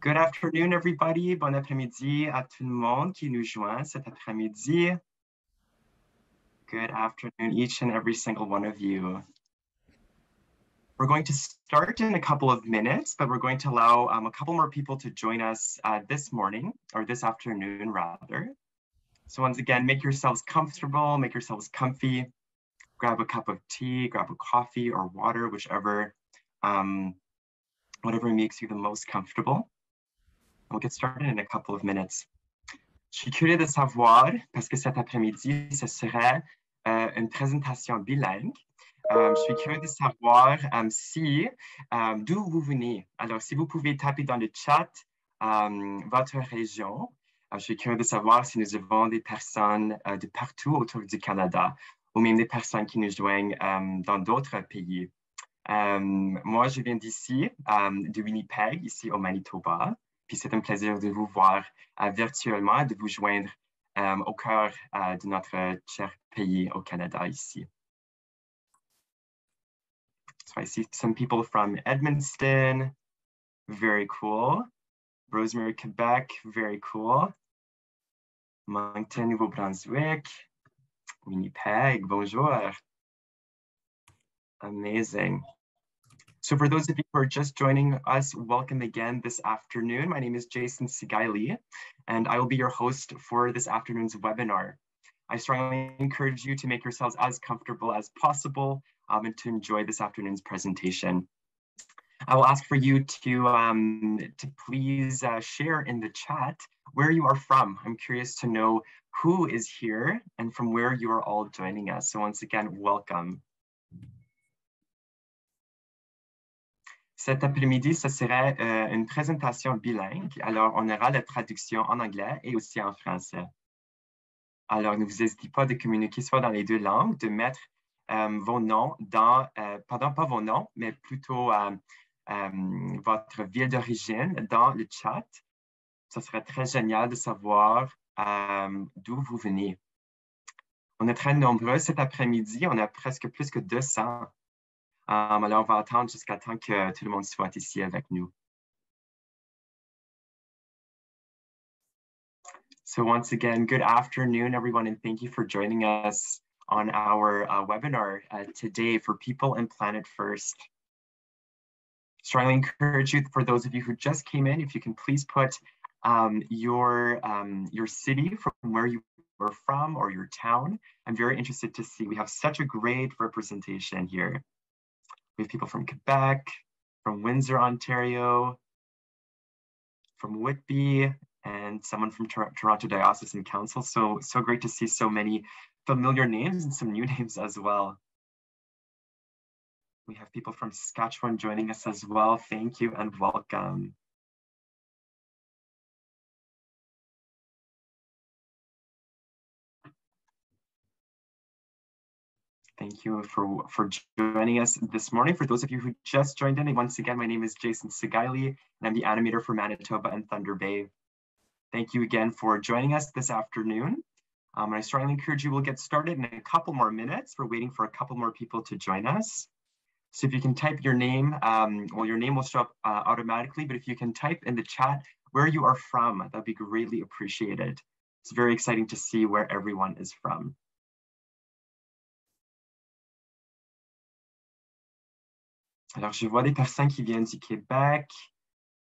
Good afternoon, everybody. Bon après-midi à tout le monde qui nous joint cet après-midi. Good afternoon, each and every single one of you. We're going to start in a couple of minutes, but we're going to allow a couple more people to join us this morning, or this afternoon, rather. So once again, make yourselves comfortable, make yourselves comfy, grab a cup of tea, grab a coffee or water, whichever, whatever makes you the most comfortable. We'll get started in a couple of minutes. Je suis curieux de savoir, parce que cet après-midi, ce serait une présentation bilingue. Je suis curieux de savoir d'où vous venez. Alors, si vous pouvez taper dans le chat votre région, je suis curieux de savoir si nous avons des personnes de partout autour du Canada ou même des personnes qui nous joignent dans d'autres pays. Moi, je viens d'ici, de Winnipeg, ici au Manitoba. Puis c'est un plaisir de vous voir virtuellement, de vous joindre au cœur de notre cher pays au Canada ici. So I see some people from Edmundston, very cool. Rosemary, Quebec, very cool. Moncton, Nouveau-Brunswick. Winnipeg, bonjour. Amazing. So for those of you who are just joining us, welcome again this afternoon. My name is Jason Sigaili, and I will be your host for this afternoon's webinar. I strongly encourage you to make yourselves as comfortable as possible and to enjoy this afternoon's presentation. I will ask for you to please share in the chat where you are from. I'm curious to know who is here and from where you are all joining us. So once again, welcome. Cet après-midi, ce serait une présentation bilingue. Alors, on aura la traduction en anglais et aussi en français. Alors, ne vous hésitez pas de communiquer soit dans les deux langues, de mettre vos noms dans, pardon, pas vos noms, mais plutôt votre ville d'origine dans le chat. Ce serait très génial de savoir d'où vous venez. On est très nombreux cet après-midi. On a presque plus que 200. Alors, on va attendre jusqu'à temps que tout le monde soit ici avec nous. So once again, good afternoon, everyone, and thank you for joining us on our webinar today for People and Planet First. Strongly encourage you, for those of you who just came in, if you can please put your city from where you are from or your town. I'm very interested to see. We have such a great representation here. We have people from Quebec, from Windsor, Ontario, from Whitby, and someone from Toronto Diocesan Council. So great to see so many familiar names and some new names as well. We have people from Saskatchewan joining us as well. Thank you and welcome. Thank you for joining us this morning. For those of you who just joined in, once again, my name is Jason Sigaili, and I'm the animator for Manitoba and Thunder Bay. Thank you again for joining us this afternoon. And I strongly encourage you, we'll get started in a couple more minutes. We're waiting for a couple more people to join us. So if you can type your name, well, your name will show up automatically, but if you can type in the chat where you are from, that'd be greatly appreciated. It's very exciting to see where everyone is from. Alors, je vois des personnes qui viennent du Québec,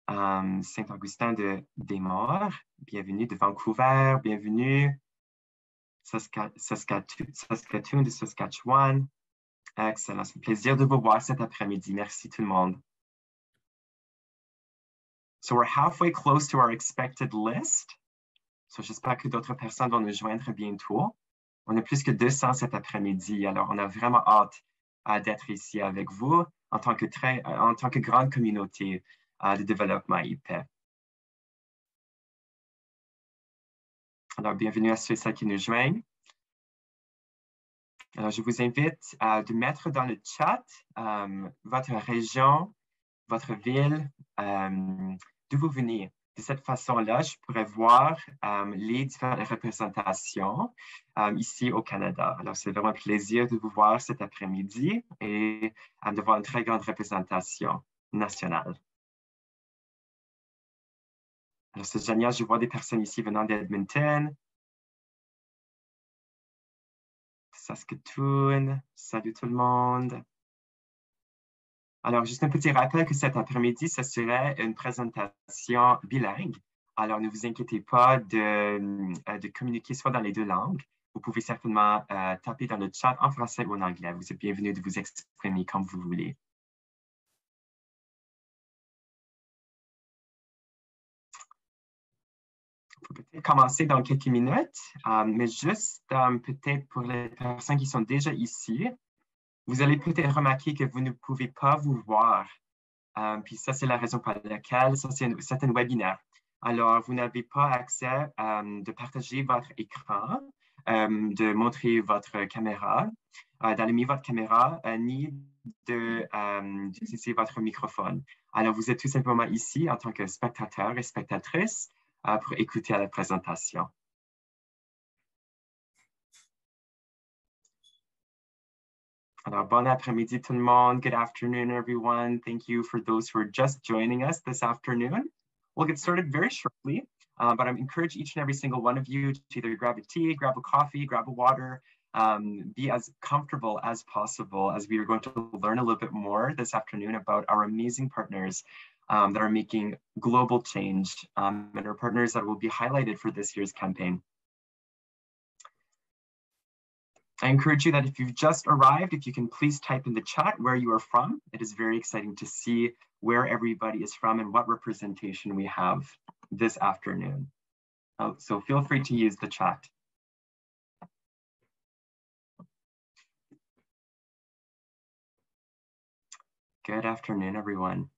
Saint-Augustin-des-Maures, bienvenue de Vancouver, bienvenue, Saskatoon de Saskatchewan. Excellent, c'est un plaisir de vous voir cet après-midi. Merci tout le monde. So we're halfway close to our expected list. So j'espère que d'autres personnes vont nous joindre bientôt. On a plus que 200 cet après-midi, alors on a vraiment hâte d'être ici avec vous en tant que grande communauté de développement et paix. Alors, bienvenue à ceux et celles qui nous joignent. Alors, je vous invite de mettre dans le chat votre région, votre ville, d'où vous venez. De cette façon-là, je pourrais voir les différentes représentations ici au Canada. Alors, c'est vraiment un plaisir de vous voir cet après-midi et de voir une très grande représentation nationale. Alors, c'est génial, je vois des personnes ici venant d'Edmonton. Saskatoon, salut tout le monde. Alors, juste un petit rappel que cet après-midi, ce serait une présentation bilingue. Alors, ne vous inquiétez pas de communiquer soit dans les deux langues. Vous pouvez certainement taper dans le chat en français ou en anglais. Vous êtes bienvenus de vous exprimer comme vous voulez. On peut peut-être commencer dans quelques minutes, mais juste peut-être pour les personnes qui sont déjà ici, vous allez peut-être remarquer que vous ne pouvez pas vous voir. Puis ça, c'est la raison pour laquelle c'est un webinaire. Alors, vous n'avez pas accès de partager votre écran, de montrer votre caméra, d'allumer votre caméra, ni d'utiliser votre microphone. Alors, vous êtes tout simplement ici en tant que spectateur et spectatrice pour écouter la présentation. Alors, bon après-midi tout le monde. Good afternoon, everyone. Thank you for those who are just joining us this afternoon. We'll get started very shortly, but I encourage each and every single one of you to either grab a tea, grab a coffee, grab a water, be as comfortable as possible as we are going to learn a little bit more this afternoon about our amazing partners that are making global change and our partners that will be highlighted for this year's campaign. I encourage you that if you've just arrived, if you can please type in the chat where you are from. It is very exciting to see where everybody is from and what representation we have this afternoon. So feel free to use the chat. Good afternoon, everyone.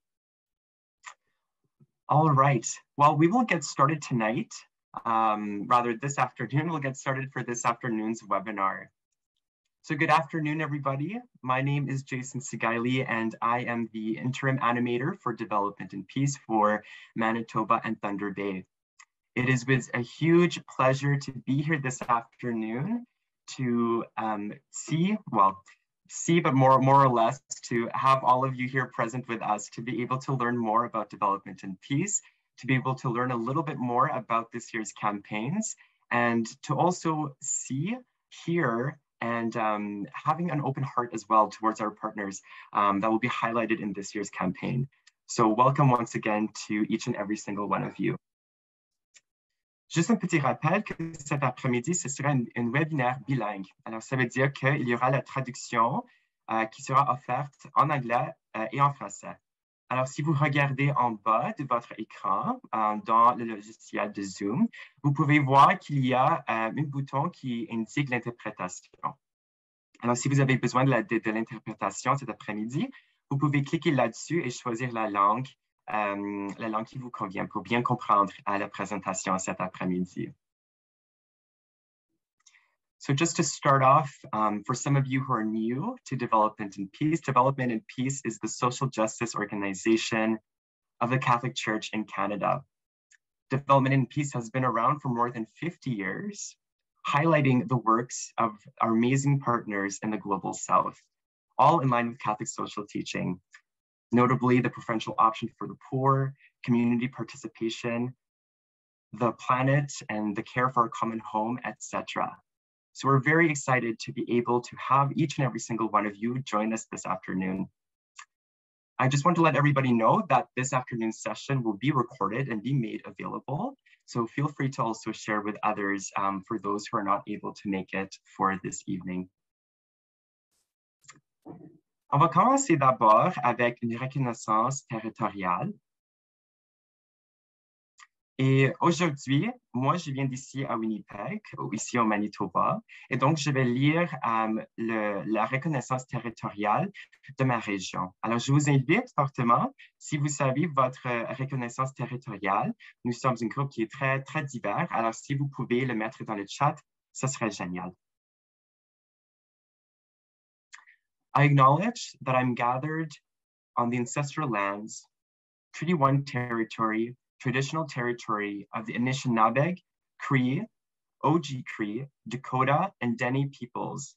All right, well, we will get started tonight. Rather, this afternoon, we'll get started for this afternoon's webinar. So good afternoon, everybody. My name is Jason Sigaili, and I am the interim animator for Development and Peace for Manitoba and Thunder Bay. It is with a huge pleasure to be here this afternoon to see, but more or less to have all of you here present with us to be able to learn more about development and peace, to be able to learn a little bit more about this year's campaigns, and to also see, hear, and having an open heart as well towards our partners that will be highlighted in this year's campaign. So welcome once again to each and every single one of you. Juste un petit rappel que cet après-midi, ce sera un webinaire bilingue. Alors, ça veut dire qu'il y aura la traduction qui sera offerte en anglais et en français. Alors, si vous regardez en bas de votre écran, dans le logiciel de Zoom, vous pouvez voir qu'il y a un bouton qui indique l'interprétation. Alors, si vous avez besoin de l'interprétation cet après-midi, vous pouvez cliquer là-dessus et choisir la langue qui vous convient pour bien comprendre la présentation cet après-midi. So just to start off, for some of you who are new to Development and Peace is the social justice organization of the Catholic Church in Canada. Development and Peace has been around for more than 50 years, highlighting the works of our amazing partners in the Global South, all in line with Catholic social teaching, notably the preferential option for the poor, community participation, the planet, and the care for our common home, etc. So we're very excited to be able to have each and every single one of you join us this afternoon. I just want to let everybody know that this afternoon's session will be recorded and be made available. So feel free to also share with others for those who are not able to make it for this evening. On va commencer d'abord avec une reconnaissance territoriale. Et aujourd'hui, moi, je viens d'ici à Winnipeg, ici au Manitoba, et donc je vais lire la reconnaissance territoriale de ma région. Alors, je vous invite fortement, si vous savez votre reconnaissance territoriale, nous sommes une groupe qui est très, très divers, alors si vous pouvez le mettre dans le chat, ça serait génial. I acknowledge that I'm gathered on the ancestral lands, Treaty 1 territory, traditional territory of the Anishinaabe, Cree, Oji-Cree, Dakota, and Dene peoples,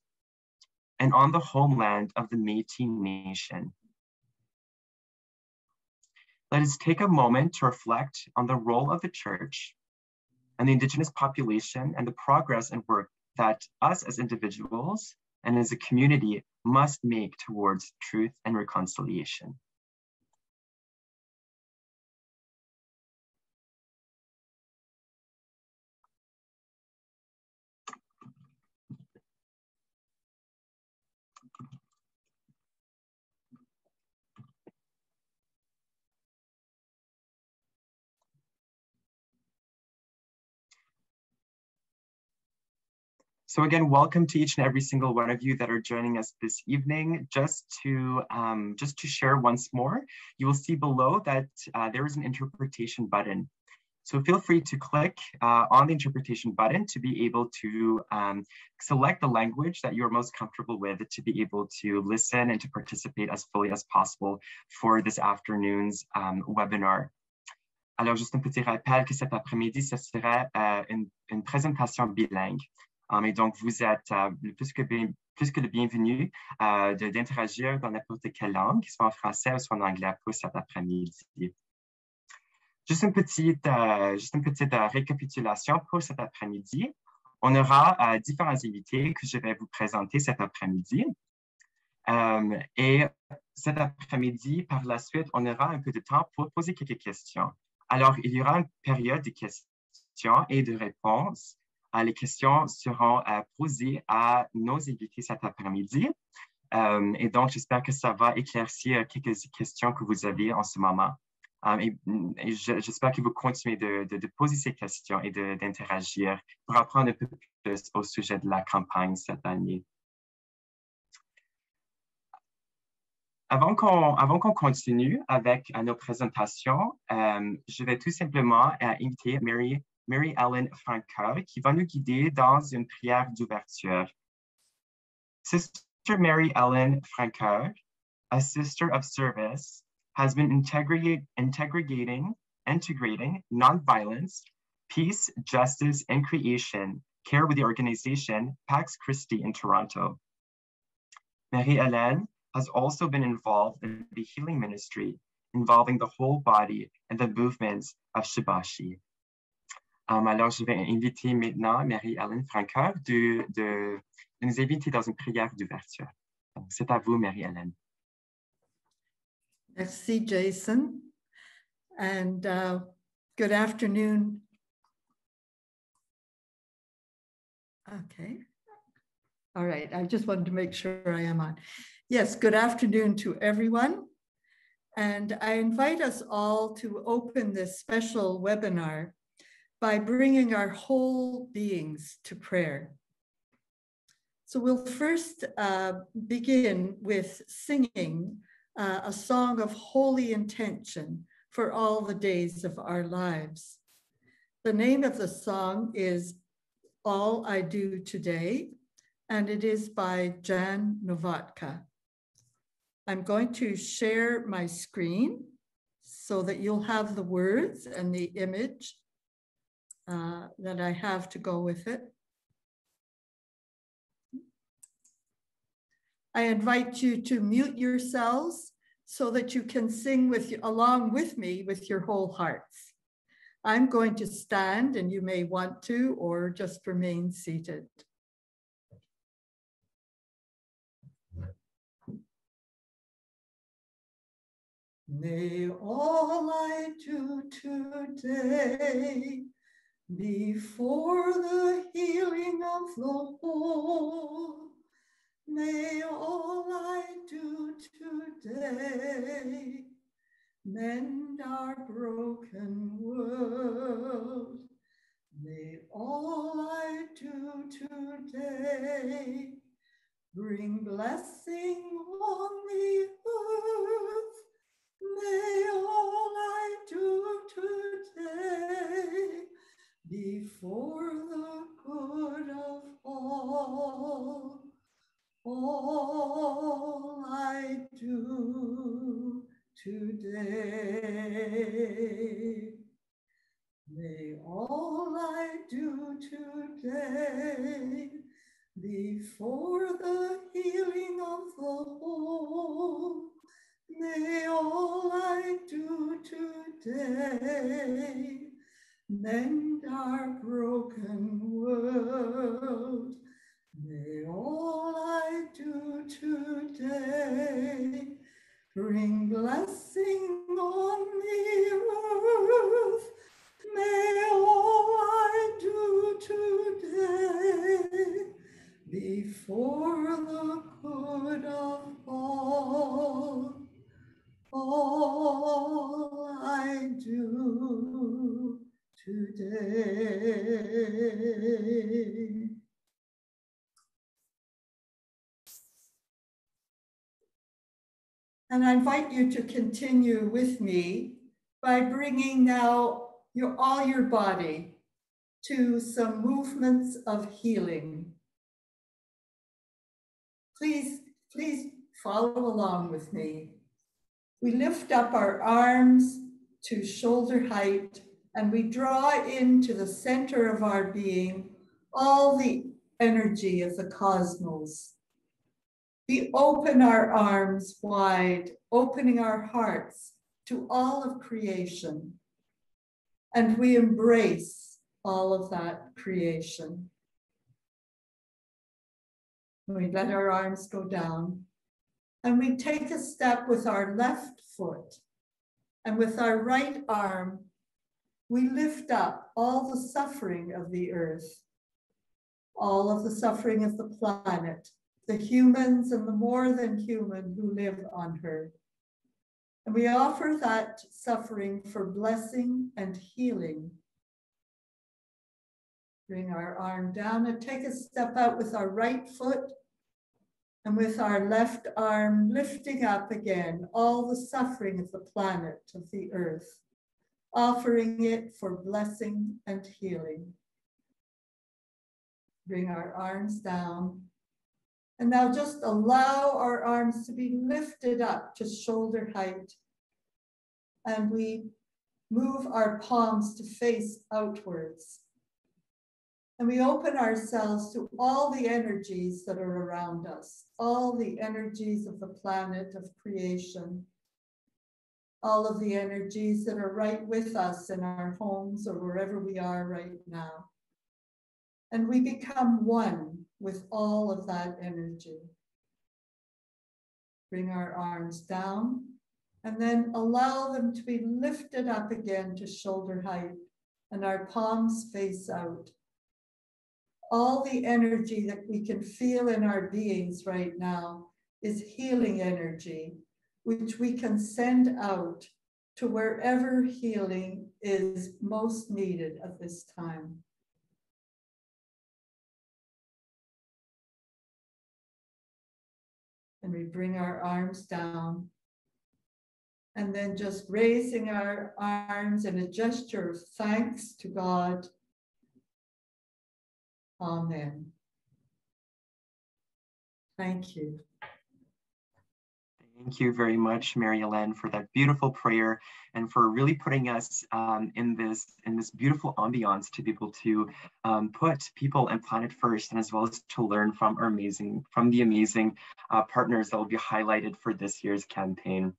and on the homeland of the Métis Nation. let us take a moment to reflect on the role of the church and the Indigenous population and the progress and work that us as individuals and as a community must make towards truth and reconciliation. So again, welcome to each and every single one of you that are joining us this evening. Just to share once more, you will see below that there is an interpretation button. So feel free to click on the interpretation button to be able to select the language that you're most comfortable with to be able to listen and to participate as fully as possible for this afternoon's webinar. Alors, juste un petit rappel que cet après-midi, ce serait une présentation bilingue. Et donc, vous êtes plus que le bienvenu d'interagir dans n'importe quelle langue, soit en français ou soit en anglais pour cet après-midi. Juste une petite récapitulation pour cet après-midi. On aura différents invités que je vais vous présenter cet après-midi. Et cet après-midi, par la suite, on aura un peu de temps pour poser quelques questions. Alors, il y aura une période de questions et de réponses. Les questions seront posées à nos invités cet après-midi. Et donc, j'espère que ça va éclaircir quelques questions que vous avez en ce moment. Et j'espère que vous continuez de poser ces questions et d'interagir pour apprendre un peu plus au sujet de la campagne cette année. Avant qu'on continue avec nos présentations, je vais tout simplement inviter Mary Ellen Francoeur, qui va nous guider dans une prière d'ouverture. Sister Mary Ellen Francoeur, a sister of service, has been integrating nonviolence, peace, justice, and creation care with the organization Pax Christi in Toronto. Mary Ellen has also been involved in the healing ministry involving the whole body and the movements of Shibashi. Alors, je vais inviter maintenant Mary-Ellen Francoeur de nous inviter dans une prière d'ouverture. C'est à vous, Mary-Ellen. Merci, Jason. And good afternoon. Okay. All right. I just wanted to make sure I am on. Yes, good afternoon to everyone. And I invite us all to open this special webinar by bringing our whole beings to prayer. So we'll first begin with singing a song of holy intention for all the days of our lives. The name of the song is All I Do Today, and it is by Jan Novatka. I'm going to share my screen so that you'll have the words and the image that I have to go with it. I invite you to mute yourselves so that you can sing along with me with your whole hearts. I'm going to stand, and you may want to, or just remain seated. May all I do today be for the healing of the whole. May all I do today mend our broken world. May all I do today bring blessing on the earth. May all I do today be for the good of all. All I do today. May all I do today be for the healing of the whole. May all I do today mend our broken world. May all I do today bring blessing on the earth. May all I do today be for the good of all I do today. And I invite you to continue with me by bringing now all your body to some movements of healing. Please follow along with me. We lift up our arms to shoulder height and we draw into the center of our being all the energy of the cosmos. We open our arms wide, opening our hearts to all of creation. And we embrace all of that creation. We let our arms go down and we take a step with our left foot, and with our right arm, we lift up all the suffering of the earth, all of the suffering of the planet, the humans and the more than human who live on her. And we offer that suffering for blessing and healing. Bring our arm down and take a step out with our right foot, and with our left arm lifting up again all the suffering of the planet, of the earth, offering it for blessing and healing. Bring our arms down. And now just allow our arms to be lifted up to shoulder height. And we move our palms to face outwards. And we open ourselves to all the energies that are around us, all the energies of the planet, of creation, all of the energies that are right with us in our homes or wherever we are right now. And we become one with all of that energy. Bring our arms down and then allow them to be lifted up again to shoulder height and our palms face out. All the energy that we can feel in our beings right now is healing energy, which we can send out to wherever healing is most needed at this time. And we bring our arms down, and then just raising our arms in a gesture of thanks to God. Amen. Thank you. Thank you very much, Mary-Hélène, for that beautiful prayer and for really putting us in this beautiful ambiance to be able to put people and planet first, and as well as to learn from the amazing partners that will be highlighted for this year's campaign.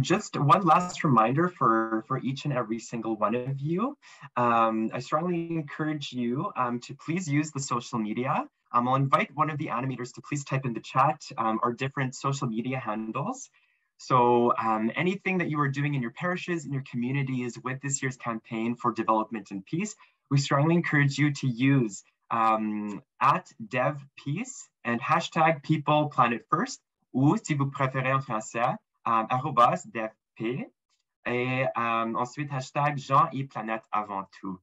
Just one last reminder for each and every single one of you. I strongly encourage you to please use the social media. I'll invite one of the animators to please type in the chat our different social media handles. So anything that you are doing in your parishes, in your communities with this year's campaign for development and peace, we strongly encourage you to use @DevPeace and #PeoplePlanetFirst, ou si vous préférez en français, @DevP, et ensuite #Gens et planète avant tout.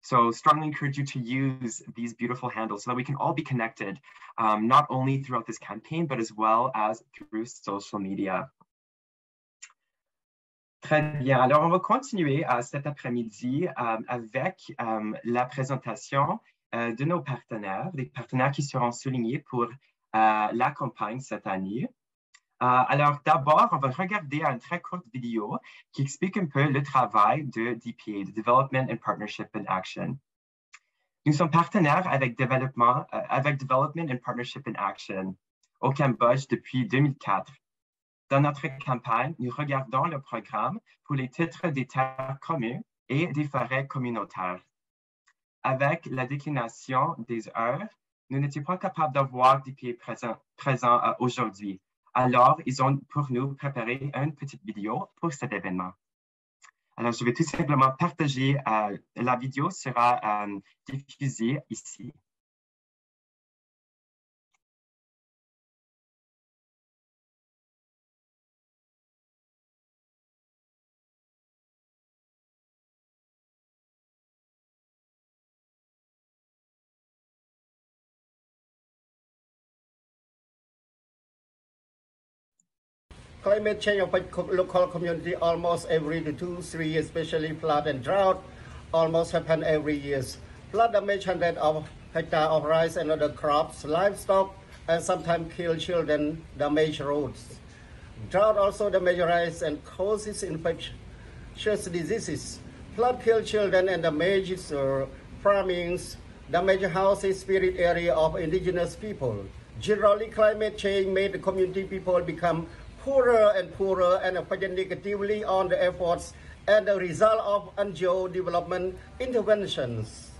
So strongly encourage you to use these beautiful handles so that we can all be connected, not only throughout this campaign, but as well as through social media. Très bien, alors on va continuer cet après-midi avec la présentation de nos partenaires, des partenaires qui seront soulignés pour la campagne cette année. Alors d'abord, on va regarder une très courte vidéo qui explique un peu le travail de DPA, de Development and Partnership in Action. Nous sommes partenaires avec Development and Partnership in Action. au Cambodge depuis 2004. Dans notre campagne, nous regardons le programme pour les titres des terres communes et des forêts communautaires. Avec la déclination des heures, nous n'étions pas capables de voir des pays présents aujourd'hui. Alors, ils ont pour nous préparé une petite vidéo pour cet événement. Alors, je vais tout simplement partager, la vidéo sera diffusée ici. Climate change affects local community almost every 2-3 years, especially flood and drought almost happen every year. Flood damage hundreds of hectares of rice and other crops, livestock, and sometimes kill children, damage roads. Drought also damage rice and causes infectious diseases. Flood kill children and damages farmings, damage houses, spirit area of indigenous people. Generally, climate change made the community people become poorer and affect negatively on the efforts and the result of NGO development interventions.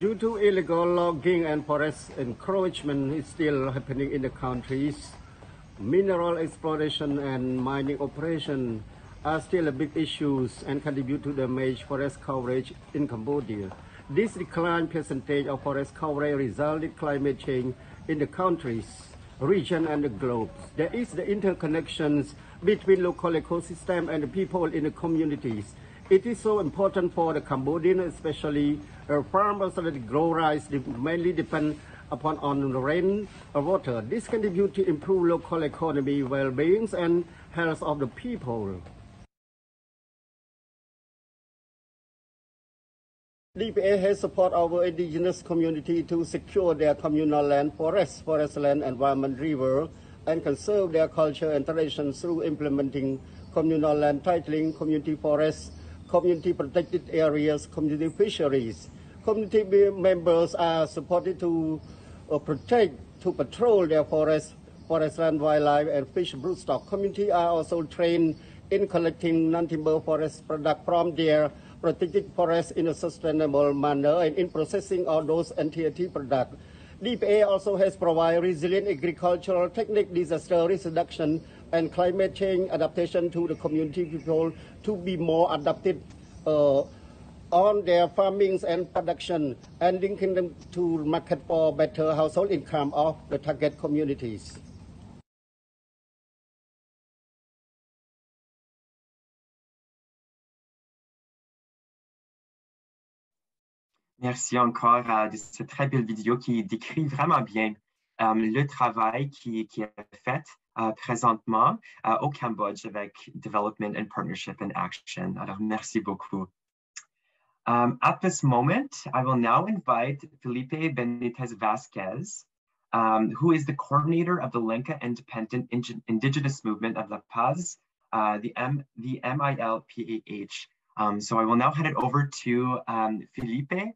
Due to illegal logging and forest encroachment is still happening in the countries, mineral exploration and mining operation are still a big issues and contribute to the damage forest coverage in Cambodia. This declined percentage of forest coverage resulted in climate change in the countries, region and the globe. There is the interconnections between local ecosystem and the people in the communities. It is so important for the Cambodian, especially farmers that grow rice mainly depend upon on rain or water. This contributes to improve local economy, well-being and health of the people. DPA has supported our indigenous community to secure their communal land, forest land, environment, river, and conserve their culture and traditions through implementing communal land titling, community forests, community protected areas, community fisheries. Community members are supported to protect, to patrol their forest land, wildlife, and fish broodstock. Community are also trained in collecting non-timber forest products from their protected forests in a sustainable manner and in processing all those NTT products. DPA also has provided resilient agricultural technique, disaster risk reduction, and climate change adaptation to the community people to be more adapted on their farmings and production and linking them to market for better household income of the target communities. Merci encore de cette très belle vidéo qui décrit vraiment bien le travail qui est fait présentement au Cambodge avec Development and Partnership and Action. Alors, merci beaucoup. At this moment, I will now invite Felipe Benitez Vasquez, who is the coordinator of the Lenca Independent Indigenous Movement of La Paz, the MILPAH. So I will now hand it over to Felipe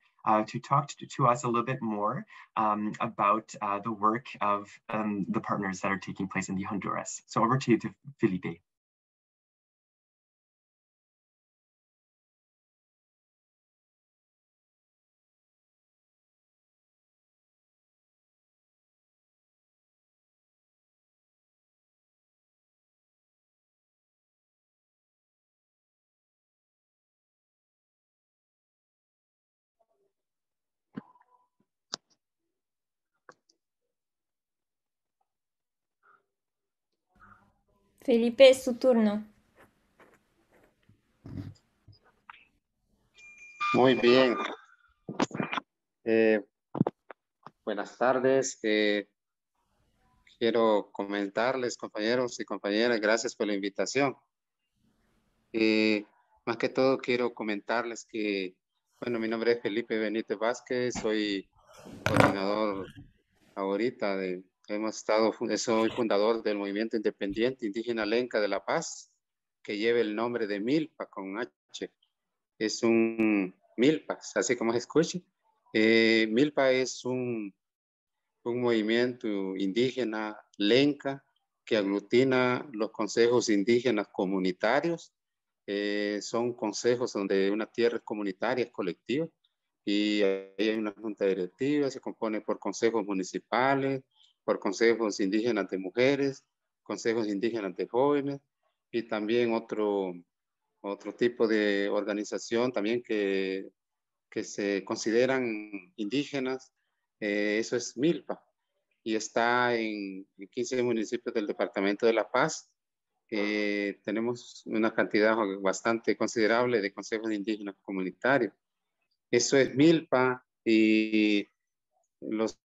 to talk to us a little bit more about the work of the partners that are taking place in the Honduras. So over to you, Felipe. Felipe, es su turno. Muy bien. Buenas tardes. Quiero comentarles, compañeros y compañeras, gracias por la invitación. Más que todo quiero comentarles que, bueno, mi nombre es Felipe Benítez Vázquez, soy coordinador ahorita soy fundador del Movimiento Independiente Indígena Lenca de La Paz, que lleve el nombre de milpa con H. Es un milpa, así como se escucha. Milpa es un movimiento indígena lenca que aglutina los consejos indígenas comunitarios. Son consejos donde una tierra es comunitaria, es colectiva, y ahí hay una junta directiva, se compone por consejos municipales, por consejos indígenas de mujeres, consejos indígenas de jóvenes, y también otro tipo de organización también que se consideran indígenas. Eso es milpa, y está en 15 municipios del departamento de La Paz. Tenemos una cantidad bastante considerable de consejos indígenas comunitarios. Eso es milpa, y los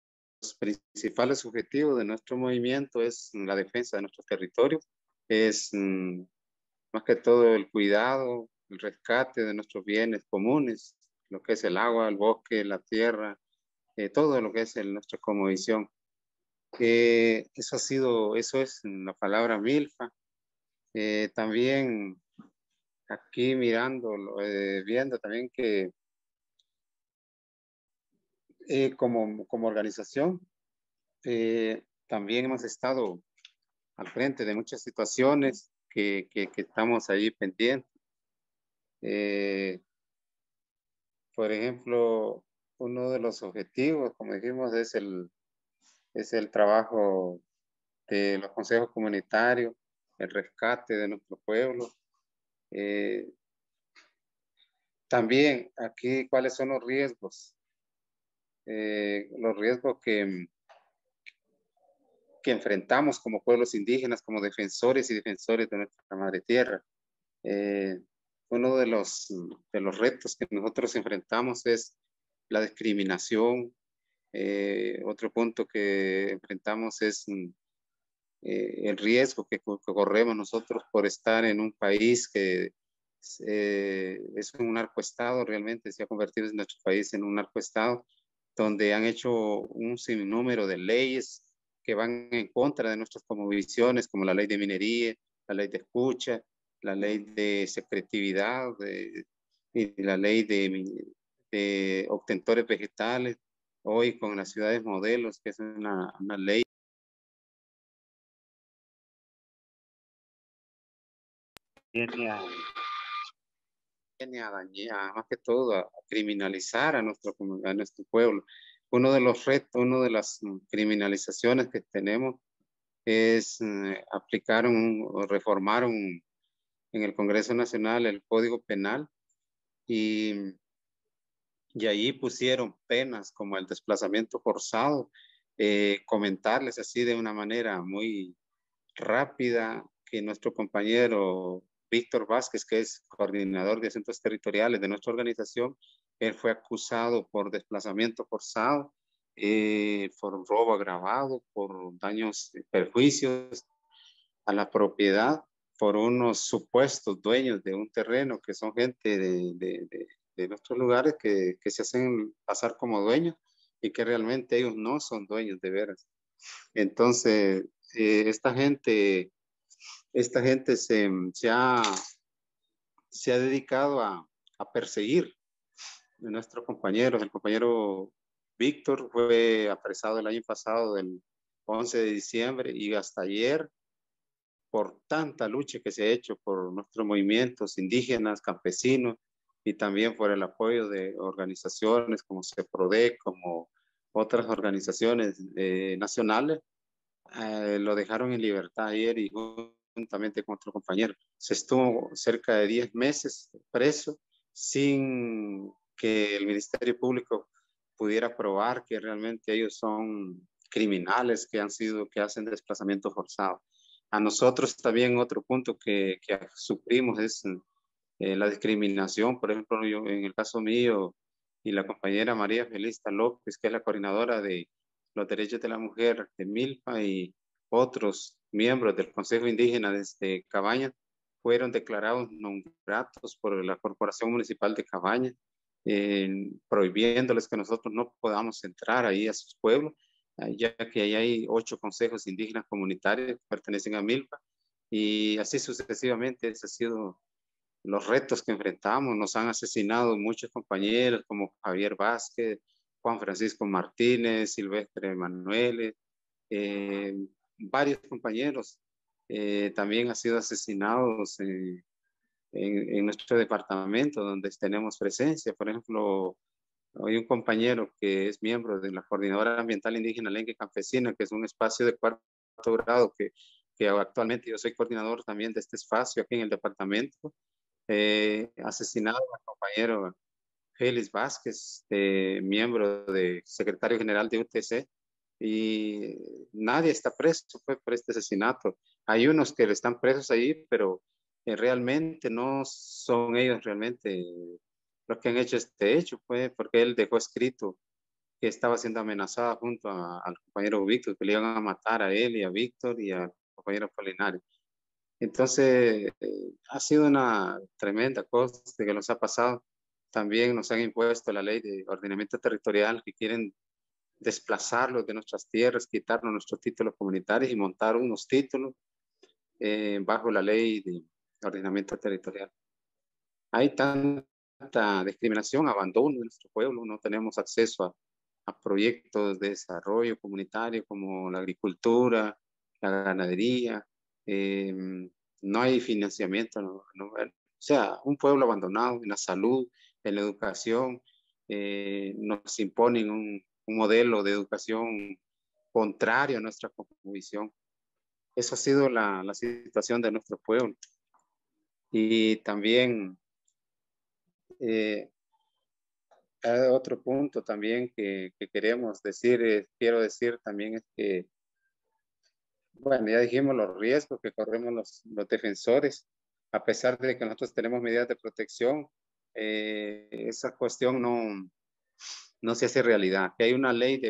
principales objetivos de nuestro movimiento es la defensa de nuestros territorios, es más que todo el cuidado, el rescate de nuestros bienes comunes, lo que es el agua, el bosque, la tierra, todo lo que es nuestra cosmovisión. Eso es la palabra milpa. También aquí mirando, viendo también que como organización también hemos estado al frente de muchas situaciones que estamos ahí pendientes. Por ejemplo, uno de los objetivos, como dijimos, es el trabajo de los consejos comunitarios, el rescate de nuestro pueblo. También aquí, ¿cuáles son los riesgos? Los riesgos que enfrentamos como pueblos indígenas, como defensores y defensores de nuestra madre tierra. Uno de los retos que nosotros enfrentamos es la discriminación. Otro punto que enfrentamos es el riesgo que corremos nosotros por estar en un país que es un narcoestado, realmente se ha convertido en nuestro país en un narcoestado, donde han hecho un sinnúmero de leyes que van en contra de nuestras cosmovisiones, como la ley de minería, la ley de escucha, la ley de secretividad, y la ley de obtentores vegetales. Hoy con las ciudades modelos, que es una ley que viene a dañar, más que todo a criminalizar a nuestro pueblo. Uno de los retos, una de las criminalizaciones que tenemos es reformaron en el Congreso Nacional el Código Penal, y ahí pusieron penas como el desplazamiento forzado. Comentarles así de una manera muy rápida que nuestro compañero Víctor Vasquez, que es coordinador de asuntos territoriales de nuestra organización, él fue acusado por desplazamiento forzado, por robo agravado, por daños y perjuicios a la propiedad, por unos supuestos dueños de un terreno que son gente de nuestros lugares que se hacen pasar como dueños y que realmente ellos no son dueños de veras. Entonces, esta gente se ha dedicado a perseguir a nuestros compañeros. El compañero Víctor fue apresado el año pasado, del 11 de diciembre, y hasta ayer, por tanta lucha que se ha hecho por nuestros movimientos indígenas, campesinos, y también por el apoyo de organizaciones como CEPRODE, como otras organizaciones nacionales, lo dejaron en libertad ayer, y juntamente con otro compañero. Se estuvo cerca de 10 meses preso sin que el Ministerio Público pudiera probar que realmente ellos son criminales que hacen desplazamiento forzado. A nosotros también otro punto que sufrimos es la discriminación. Por ejemplo, yo, en el caso mío y la compañera María Felista López, que es la coordinadora de los derechos de la mujer de Milpa, y otros miembros del Consejo Indígena desde Cabañas, fueron declarados non gratos por la Corporación Municipal de Cabañas, prohibiéndoles que nosotros no podamos entrar ahí a sus pueblos, ya que ahí hay 8 consejos indígenas comunitarios que pertenecen a Milpa, Y así sucesivamente, esos han sido los retos que enfrentamos. Nos han asesinado muchos compañeros como Javier Vasquez, Juan Francisco Martínez, Silvestre Manuel, varios compañeros también han sido asesinados en nuestro departamento donde tenemos presencia. Por ejemplo, hay un compañero que es miembro de la Coordinadora Ambiental Indígena Lenca y Campesina, que es un espacio de cuarto grado que actualmente yo soy coordinador también de este espacio aquí en el departamento. Asesinado al compañero Felipe Vasquez, miembro de secretario general de UTC, y nadie está preso por este asesinato. Hay unos que están presos ahí, pero realmente no son ellos realmente los que han hecho este hecho, porque él dejó escrito que estaba siendo amenazada junto al compañero Víctor, que le iban a matar a él y a Víctor y al compañero Polinario. Entonces, ha sido una tremenda cosa que nos ha pasado. También nos han impuesto la ley de ordenamiento territorial, que quieren desplazarlos de nuestras tierras, quitarnos nuestros títulos comunitarios y montar unos títulos bajo la ley de ordenamiento territorial. Hay tanta discriminación, abandono en nuestro pueblo, no tenemos acceso a proyectos de desarrollo comunitario como la agricultura, la ganadería, no hay financiamiento, o sea, un pueblo abandonado en la salud, en la educación, nos imponen un modelo de educación contrario a nuestra cosmovisión. Eso ha sido la situación de nuestro pueblo. Y también otro punto también que queremos decir, quiero decir también es que, bueno, ya dijimos los riesgos que corremos los defensores, a pesar de que nosotros tenemos medidas de protección, esa cuestión no se hace realidad. Que hay una ley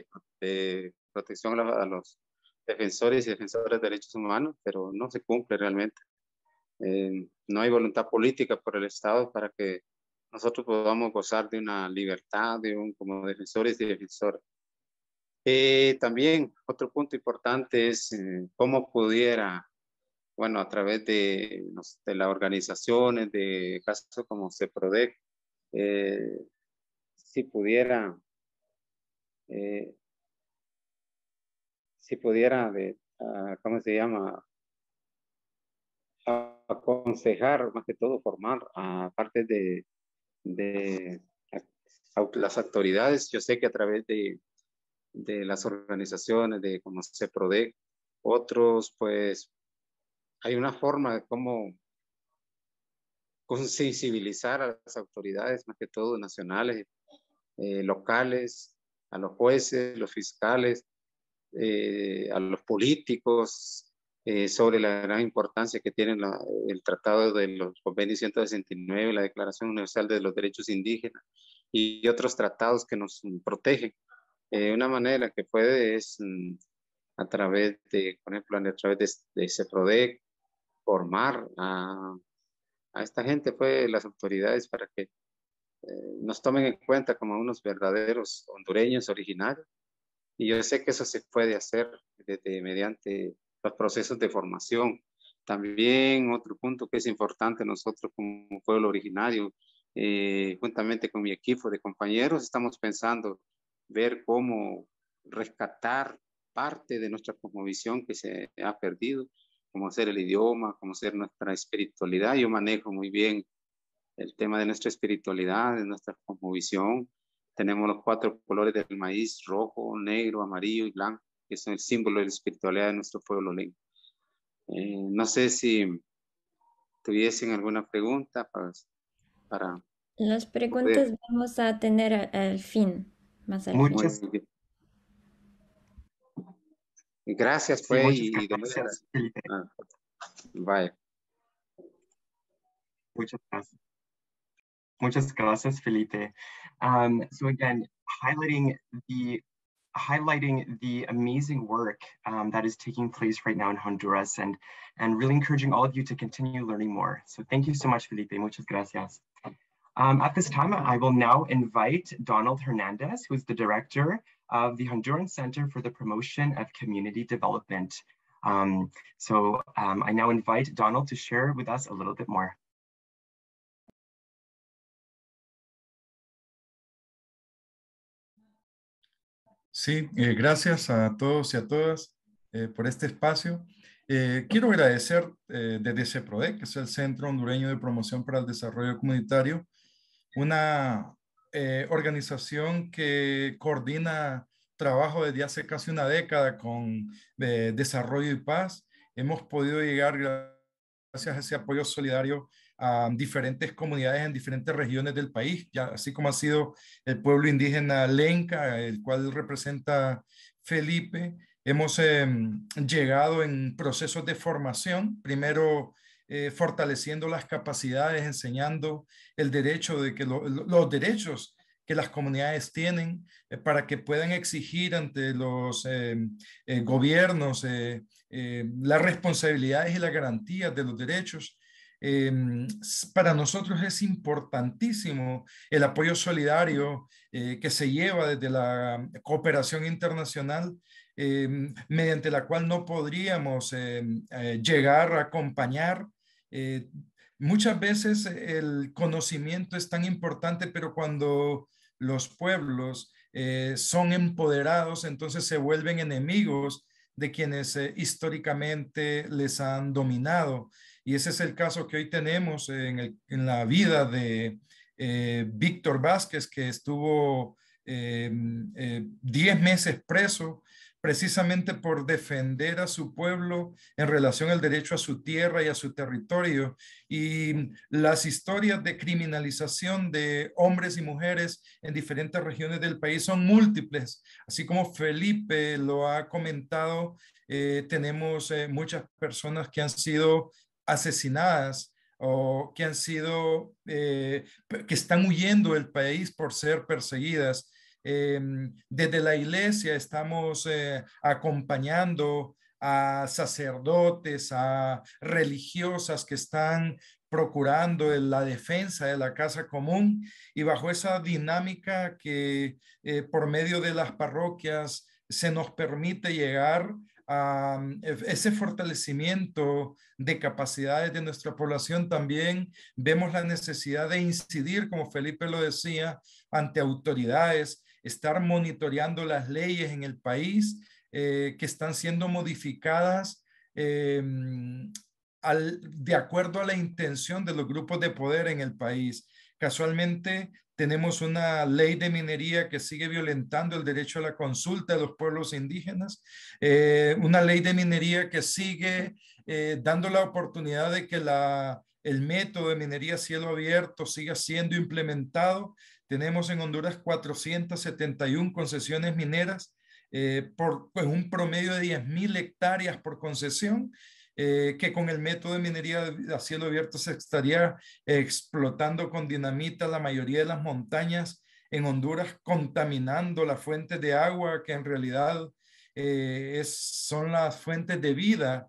de protección a los defensores y defensoras de derechos humanos, pero no se cumple realmente. No hay voluntad política por el Estado para que nosotros podamos gozar de una libertad como defensores y defensoras. También otro punto importante es cómo pudiera, bueno, a través de las organizaciones, de casos como CEPRODEC, si pudiera ¿cómo se llama? Aconsejar, más que todo formar, aparte de las autoridades. Yo sé que a través de las organizaciones, de como CEPRODEC, otros, pues, hay una forma de cómo sensibilizar a las autoridades, más que todo nacionales, locales, a los jueces, los fiscales, a los políticos, sobre la gran importancia que tiene el Tratado de los Convenios 169, la Declaración Universal de los Derechos Indígenas y otros tratados que nos protegen. Una manera que puede es a través de, por ejemplo, a través de CEPRODEC, formar a esta gente, las autoridades, para que nos tomen en cuenta como unos verdaderos hondureños originarios. Y yo sé que eso se puede hacer mediante los procesos de formación. También otro punto que es importante, nosotros como pueblo originario, juntamente con mi equipo de compañeros, estamos pensando ver cómo rescatar parte de nuestra cosmovisión que se ha perdido, como ser el idioma, como ser nuestra espiritualidad. Yo manejo muy bien el tema de nuestra espiritualidad, de nuestra cosmovisión. Tenemos los 4 colores del maíz: rojo, negro, amarillo y blanco, que son el símbolo de la espiritualidad de nuestro pueblo lenca. No sé si tuviesen alguna pregunta para Las preguntas poder. vamos a tener al fin, más al fin. Muchas, Gracias, sí, pues, muchas y de gracias, Felipe. Vaya. Muchas gracias. Muchas gracias, Felipe. So again, highlighting the amazing work that is taking place right now in Honduras, and really encouraging all of you to continue learning more. So thank you so much, Felipe. Muchas gracias. At this time, I will now invite Donald Hernandez, who is the director of the Honduran Center for the Promotion of Community Development. I now invite Donald to share with us a little bit more. Sí, gracias a todos y a todas por este espacio. Quiero agradecer desde CEPRODEC, que es el Centro Hondureño de Promoción para el Desarrollo Comunitario, una organización que coordina trabajo desde hace casi una década con desarrollo y paz. Hemos podido llegar, gracias a ese apoyo solidario, a diferentes comunidades en diferentes regiones del país, ya, así como ha sido el pueblo indígena Lenca, el cual representa Felipe. Hemos llegado en procesos de formación, primero fortaleciendo las capacidades, enseñando el derecho de que los derechos que las comunidades tienen para que puedan exigir ante los gobiernos las responsabilidades y las garantías de los derechos. Para nosotros es importantísimo el apoyo solidario que se lleva desde la cooperación internacional, mediante la cual no podríamos llegar a acompañar. Muchas veces el conocimiento es tan importante, pero cuando los pueblos son empoderados, entonces se vuelven enemigos de quienes históricamente les han dominado. Y ese es el caso que hoy tenemos en la vida de Víctor Vasquez, que estuvo 10 meses preso precisamente por defender a su pueblo en relación al derecho a su tierra y a su territorio. Y las historias de criminalización de hombres y mujeres en diferentes regiones del país son múltiples. Así como Felipe lo ha comentado, tenemos muchas personas que han sido asesinadas o que han sido, que están huyendo del país por ser perseguidas. Desde la iglesia estamos acompañando a sacerdotes, a religiosas que están procurando la defensa de la casa común, y bajo esa dinámica que por medio de las parroquias se nos permite llegar a ese fortalecimiento de capacidades de nuestra población, también vemos la necesidad de incidir, como Felipe lo decía, ante autoridades, estar monitoreando las leyes en el país que están siendo modificadas de acuerdo a la intención de los grupos de poder en el país. Casualmente tenemos una ley de minería que sigue violentando el derecho a la consulta de los pueblos indígenas, una ley de minería que sigue dando la oportunidad de que el método de minería a cielo abierto siga siendo implementado. Tenemos en Honduras 471 concesiones mineras por un promedio de 10,000 hectáreas por concesión, que con el método de minería a cielo abierto se estaría explotando con dinamita la mayoría de las montañas en Honduras, contaminando las fuentes de agua que en realidad son las fuentes de vida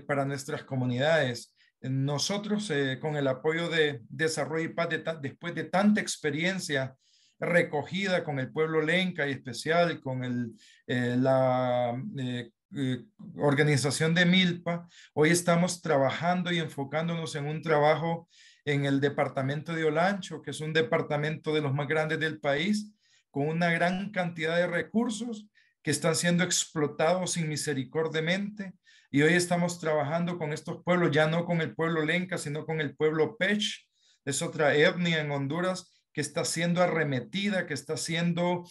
para nuestras comunidades. Nosotros, con el apoyo de Desarrollo y Paz, después de tanta experiencia recogida con el pueblo lenca y especial con la organización de Milpa, hoy estamos trabajando y enfocándonos en un trabajo en el departamento de Olancho, que es un departamento de los más grandes del país, con una gran cantidad de recursos que están siendo explotados inmisericordiamente. Y hoy estamos trabajando con estos pueblos, ya no con el pueblo lenca, sino con el pueblo Paix. Es otra etnia en Honduras que está siendo arremetida, que está siendo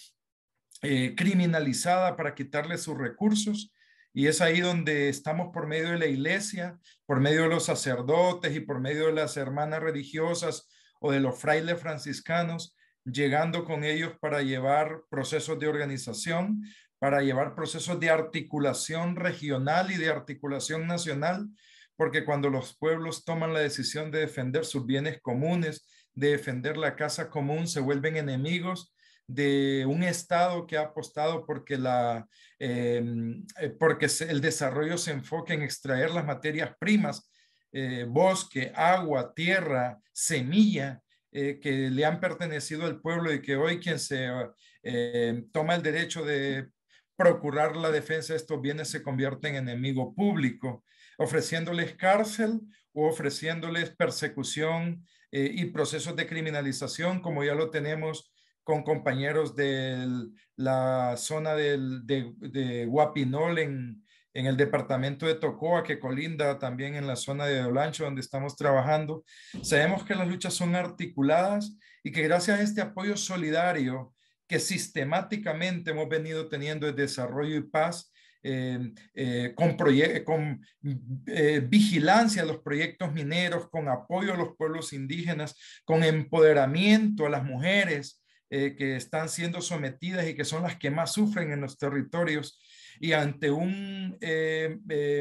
criminalizada para quitarle sus recursos. Y es ahí donde estamos por medio de la iglesia, por medio de los sacerdotes y por medio de las hermanas religiosas o de los frailes franciscanos, llegando con ellos para llevar procesos de organización, para llevar procesos de articulación regional y de articulación nacional, porque cuando los pueblos toman la decisión de defender sus bienes comunes, de defender la casa común, se vuelven enemigos de un Estado que ha apostado porque el desarrollo se enfoque en extraer las materias primas, bosque, agua, tierra, semilla, que le han pertenecido al pueblo, y que hoy quien se toma el derecho de procurar la defensa de estos bienes se convierte en enemigo público, ofreciéndoles cárcel o ofreciéndoles persecución y procesos de criminalización, como ya lo tenemos con compañeros de la zona de Guapinol en el departamento de Tocoa, que colinda también en la zona de Olancho, donde estamos trabajando. Sabemos que las luchas son articuladas y que gracias a este apoyo solidario que sistemáticamente hemos venido teniendo de desarrollo y paz, con vigilancia a los proyectos mineros, con apoyo a los pueblos indígenas, con empoderamiento a las mujeres que están siendo sometidas y que son las que más sufren en los territorios, y ante un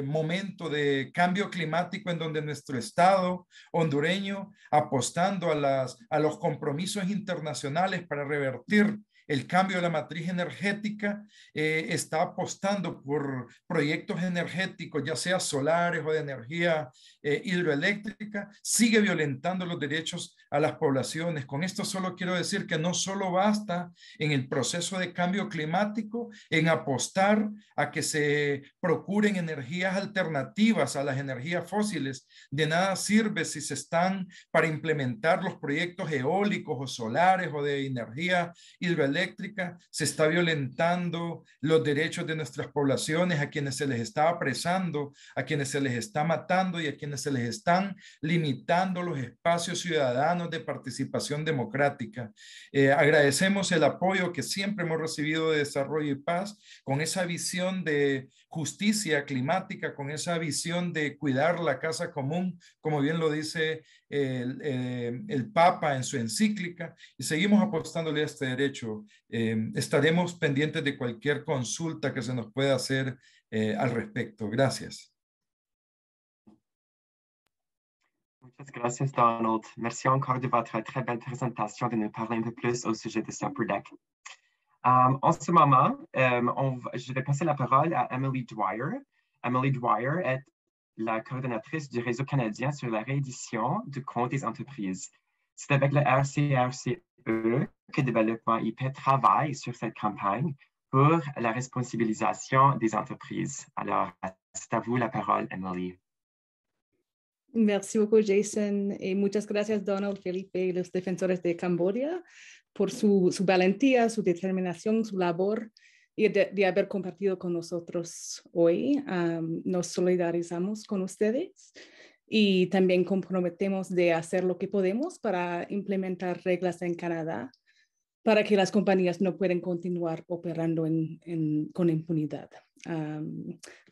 momento de cambio climático en donde nuestro Estado hondureño, apostando a los compromisos internacionales para revertir el cambio de la matriz energética, está apostando por proyectos energéticos, ya sea solares o de energía hidroeléctrica, sigue violentando los derechos a las poblaciones. Con esto solo quiero decir que no solo basta en el proceso de cambio climático en apostar a que se procuren energías alternativas a las energías fósiles. De nada sirve si se están para implementar los proyectos eólicos o solares o de energía hidroeléctrica, se está violentando los derechos de nuestras poblaciones, a quienes se les está apresando, a quienes se les está matando y a quienes se les están limitando los espacios ciudadanos de participación democrática. Agradecemos el apoyo que siempre hemos recibido de desarrollo y paz, con esa visión de justicia climática, con esa visión de cuidar la casa común, como bien lo dice el Papa en su encíclica, y seguimos apostándole a este derecho. Estaremos pendientes de cualquier consulta que se nos pueda hacer al respecto. Gracias. Muchas gracias, Donald. Merci encore de votre très belle présentation, de nous parler un peu plus au sujet de ce deck. En ce moment, je vais passer la parole à Emily Dwyer. Emily Dwyer est la coordonnatrice du réseau canadien sur la réédition du compte des entreprises. C'est avec le RCRCE que Développement IP travaille sur cette campagne pour la responsabilisation des entreprises. Alors, c'est à vous la parole, Emily. Merci beaucoup, Jason, y muchas gracias, Donald, Felipe y los defensores de Camboya por su valentía, su determinación, su labor y de haber compartido con nosotros hoy. Nos solidarizamos con ustedes y también comprometemos de hacer lo que podemos para implementar reglas en Canadá para que las compañías no puedan continuar operando con impunidad.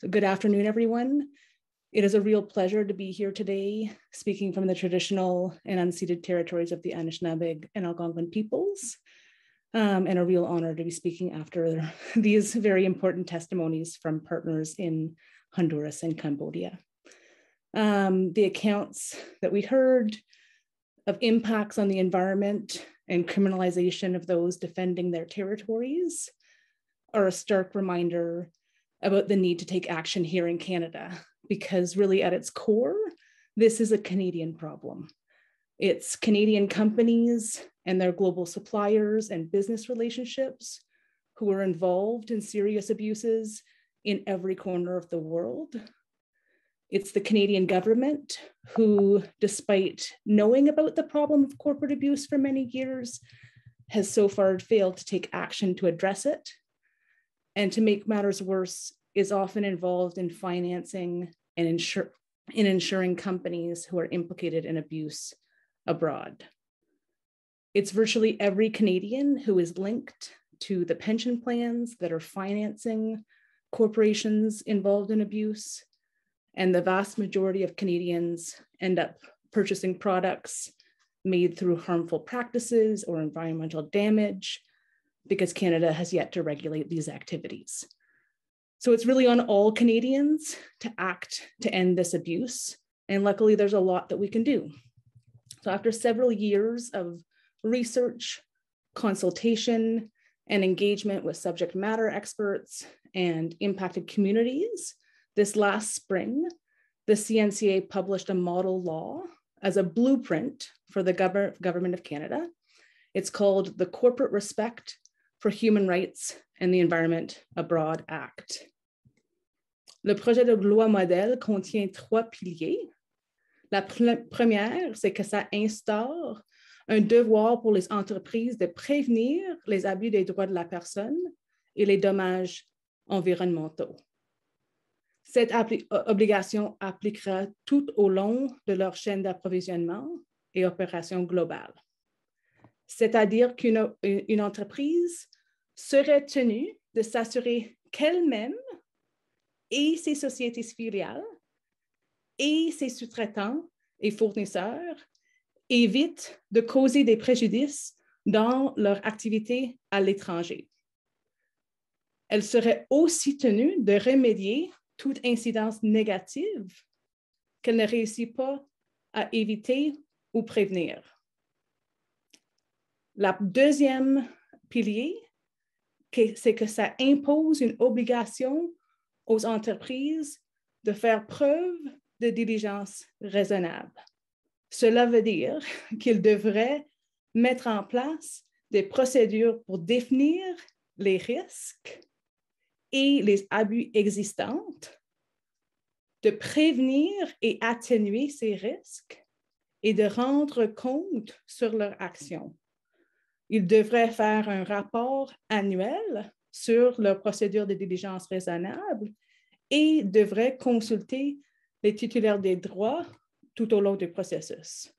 Good afternoon, everyone. It is a real pleasure to be here today, speaking from the traditional and unceded territories of the Anishinaabe and Algonquin peoples, and a real honor to be speaking after these very important testimonies from partners in Honduras and Cambodia. The accounts that we heard of impacts on the environment and criminalization of those defending their territories are a stark reminder about the need to take action here in Canada, because really at its core, this is a Canadian problem. It's Canadian companies and their global suppliers and business relationships who are involved in serious abuses in every corner of the world. It's the Canadian government who, despite knowing about the problem of corporate abuse for many years, has so far failed to take action to address it. And to make matters worse, is often involved in financing and ensuring companies who are implicated in abuse abroad. It's virtually every Canadian who is linked to the pension plans that are financing corporations involved in abuse. And the vast majority of Canadians end up purchasing products made through harmful practices or environmental damage because Canada has yet to regulate these activities. So it's really on all Canadians to act to end this abuse. And luckily, there's a lot that we can do. So after several years of research, consultation, and engagement with subject matter experts and impacted communities, this last spring, the CNCA published a model law as a blueprint for the government of Canada. It's called the Corporate Respect for Human Rights and the Environment Abroad Act. Le projet de loi modèle contient 3 piliers. La première, c'est que ça instaure un devoir pour les entreprises de prévenir les abus des droits de la personne et les dommages environnementaux. Cette obligation appliquera tout au long de leur chaîne d'approvisionnement et opération globale. C'est-à-dire qu'une entreprise serait tenue de s'assurer qu'elle-même et ses sociétés filiales et ses sous-traitants et fournisseurs évitent de causer des préjudices dans leur activité à l'étranger. Elle serait aussi tenue de remédier toute incidence négative qu'elle ne réussit pas à éviter ou prévenir. La deuxième pilier, c'est que ça impose une obligation aux entreprises de faire preuve de diligence raisonnable. Cela veut dire qu'ils devraient mettre en place des procédures pour définir les risques et les abus existants, de prévenir et atténuer ces risques et de rendre compte sur leur action. Ils devraient faire un rapport annuel sur leur procédure de diligence raisonnable et devraient consulter les titulaires des droits tout au long du processus.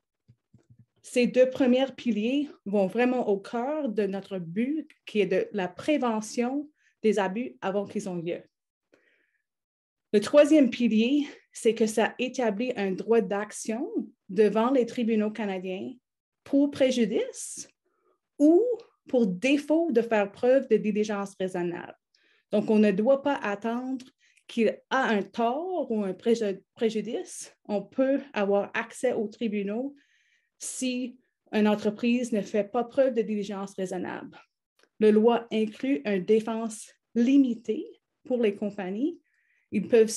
Ces 2 premiers piliers vont vraiment au cœur de notre but, qui est de la prévention des abus avant qu'ils ont lieu. Le troisième pilier, c'est que ça établit un droit d'action devant les tribunaux canadiens pour préjudice ou pour défaut de faire preuve de diligence raisonnable. Donc, on ne doit pas attendre qu'il a un tort ou un préjudice. On peut avoir accès aux tribunaux si une entreprise ne fait pas preuve de diligence raisonnable. La loi inclut une défense limitée pour les compagnies. Ils peuvent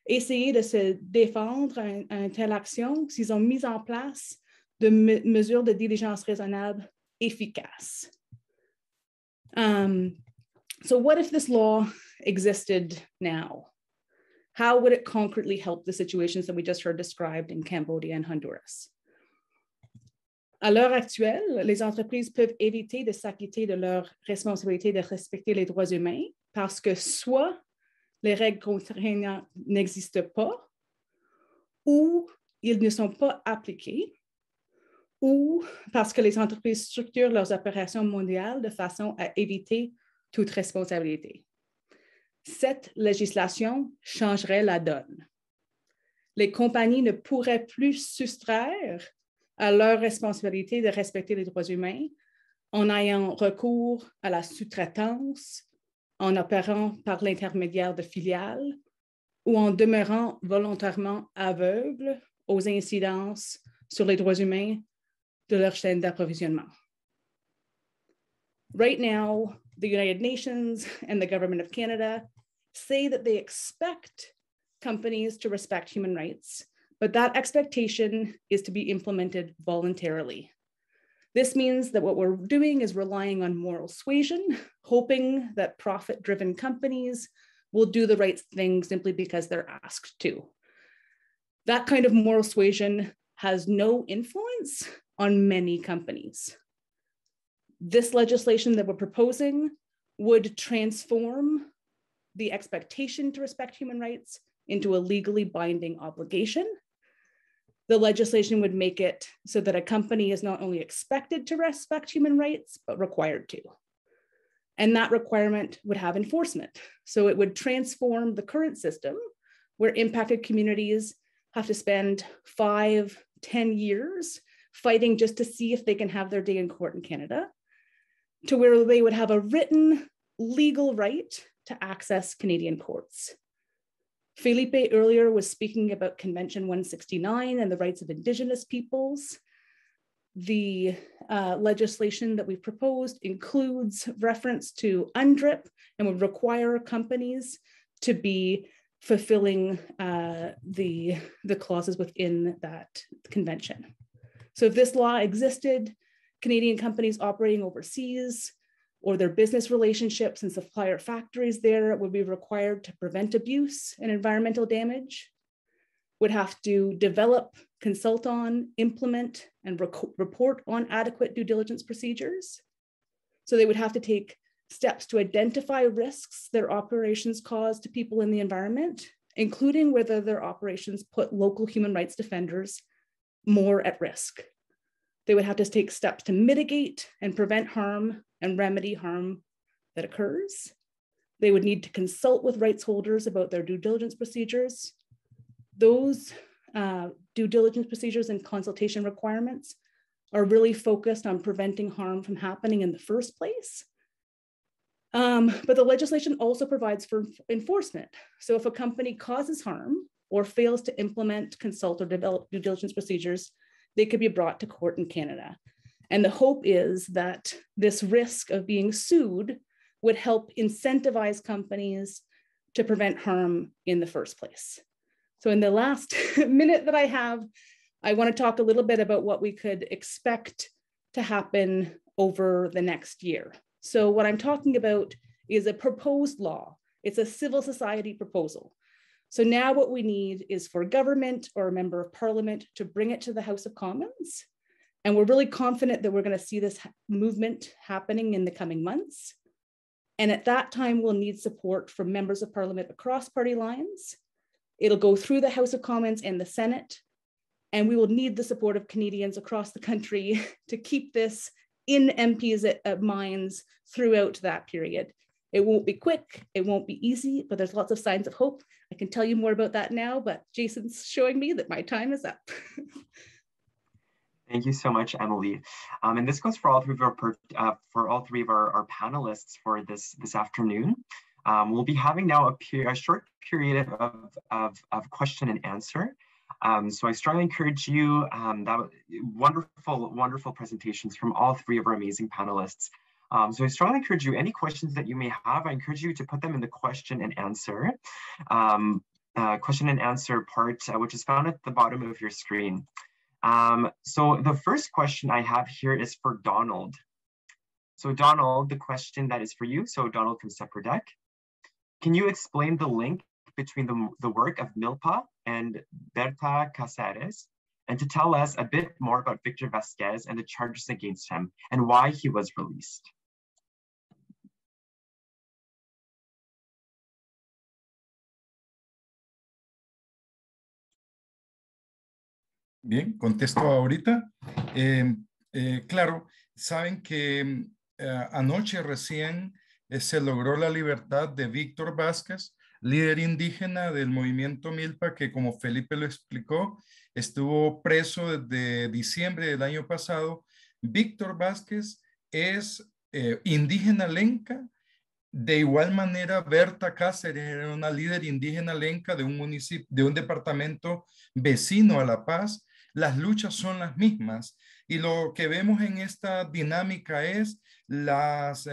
essayer de se défendre à une telle action s'ils ont mis en place de mesures de diligence raisonnable efficaces. So what if this law existed now? How would it concretely help the situations that we just heard described in Cambodia and Honduras? À l'heure actuelle, les entreprises peuvent éviter de s'acquitter de leur responsabilité de respecter les droits humains parce que soit les règles contraignantes n'existent pas, ou ils ne sont pas appliqués, ou parce que les entreprises structurent leurs opérations mondiales de façon à éviter toute responsabilité. Cette législation changerait la donne. Les compagnies ne pourraient plus soustraire à leur responsabilité de respecter les droits humains en ayant recours à la sous-traitance, en opérant par l'intermédiaire de filiales ou en demeurant volontairement aveugles aux incidences sur les droits humains de leur chaîne d'approvisionnement. Right now, the United Nations and the Government of Canada say that they expect companies to respect human rights, but that expectation is to be implemented voluntarily. This means that what we're doing is relying on moral suasion, hoping that profit-driven companies will do the right thing simply because they're asked to. That kind of moral suasion has no influence on many companies. This legislation that we're proposing would transform the expectation to respect human rights into a legally binding obligation. The legislation would make it so that a company is not only expected to respect human rights, but required to. And that requirement would have enforcement. So it would transform the current system where impacted communities have to spend 5-10 years fighting just to see if they can have their day in court in Canada, to where they would have a written legal right to access Canadian courts. Felipe earlier was speaking about Convention 169 and the rights of Indigenous peoples. The legislation that we've proposed includes reference to UNDRIP and would require companies to be fulfilling the clauses within that convention. So if this law existed, Canadian companies operating overseas or their business relationships and supplier factories there would be required to prevent abuse and environmental damage, would have to develop, consult on, implement, and report on adequate due diligence procedures. So they would have to take steps to identify risks their operations cause to people in the environment, including whether their operations put local human rights defenders more at risk. They would have to take steps to mitigate and prevent harm and remedy harm that occurs. They would need to consult with rights holders about their due diligence procedures. Those due diligence procedures and consultation requirements are really focused on preventing harm from happening in the first place. But the legislation also provides for enforcement. So if a company causes harm or fails to implement, consult, or develop due diligence procedures, they could be brought to court in Canada. And the hope is that this risk of being sued would help incentivize companies to prevent harm in the first place. So in the last minute that I have, I want to talk a little bit about what we could expect to happen over the next year. So what I'm talking about is a proposed law. It's a civil society proposal. So now what we need is for government or a member of parliament to bring it to the House of Commons. And we're really confident that we're going to see this movement happening in the coming months. And at that time, we'll need support from members of parliament across party lines. It'll go through the House of Commons and the Senate. And we will need the support of Canadians across the country to keep this in MPs' minds throughout that period. It won't be quick, it won't be easy, but there's lots of signs of hope. I can tell you more about that now, but Jason's showing me that my time is up. Thank you so much, Emily. And this goes for all three of our panelists for this afternoon. We'll be having now a short period of question and answer. So I strongly encourage you, wonderful presentations from all three of our amazing panelists. So I strongly encourage you, any questions that you may have, I encourage you to put them in the question and answer part, which is found at the bottom of your screen. So the first question I have here is for Donald. So Donald, the question that is for you, so Donald from Upper Deck. Can you explain the link between the work of Milpa and Berta Cáceres, and to tell us a bit more about Victor Vasquez and the charges against him and why he was released? Bien, contesto ahorita. Claro, saben que anoche recién se logró la libertad de Víctor Vázquez, líder indígena del movimiento Milpa, que como Felipe lo explicó, estuvo preso desde diciembre del año pasado. Víctor Vázquez es indígena lenca. De igual manera, Berta Cáceres era una líder indígena lenca de un municipio, de un departamento vecino a La Paz. Las luchas son las mismas y lo que vemos en esta dinámica es las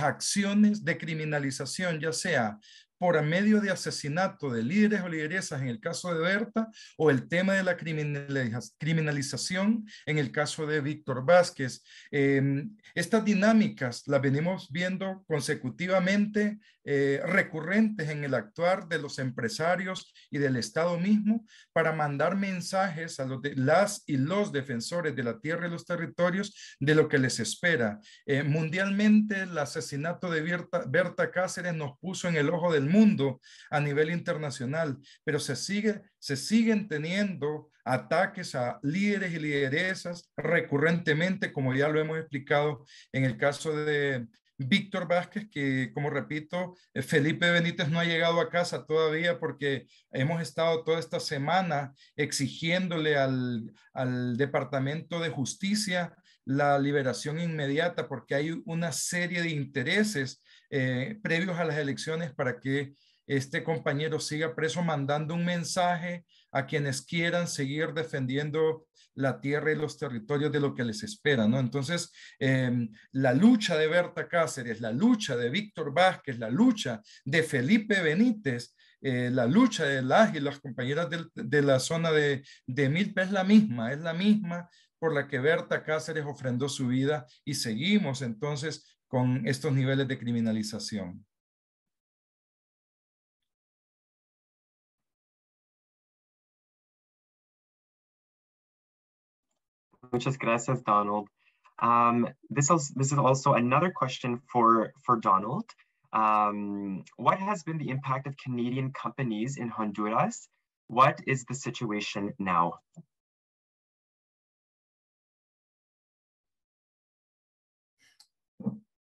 acciones de criminalización, ya sea por medio de asesinato de líderes o lideresas en el caso de Berta, o el tema de la criminalización en el caso de Víctor Vázquez. Estas dinámicas las venimos viendo consecutivamente, recurrentes en el actuar de los empresarios y del Estado mismo para mandar mensajes a las y los defensores de la tierra y los territorios de lo que les espera. Mundialmente, el asesinato de Berta Cáceres nos puso en el ojo del mundo a nivel internacional, pero se siguen teniendo ataques a líderes y lideresas recurrentemente, como ya lo hemos explicado en el caso de Víctor Vázquez, que como repito, Felipe Benitez no ha llegado a casa todavía porque hemos estado toda esta semana exigiéndole al Departamento de Justicia la liberación inmediata porque hay una serie de intereses previos a las elecciones para que este compañero siga preso, mandando un mensaje a quienes quieran seguir defendiendo la tierra y los territorios de lo que les espera, ¿no? Entonces, la lucha de Berta Cáceres, la lucha de Víctor Vázquez, la lucha de Felipe Benitez, la lucha de las y las compañeras de la zona de Milpa es la misma por la que Berta Cáceres ofrendó su vida y seguimos entonces con estos niveles de criminalización. Muchas gracias, Donald. This is also another question for Donald. What has been the impact of Canadian companies in Honduras? What is the situation now?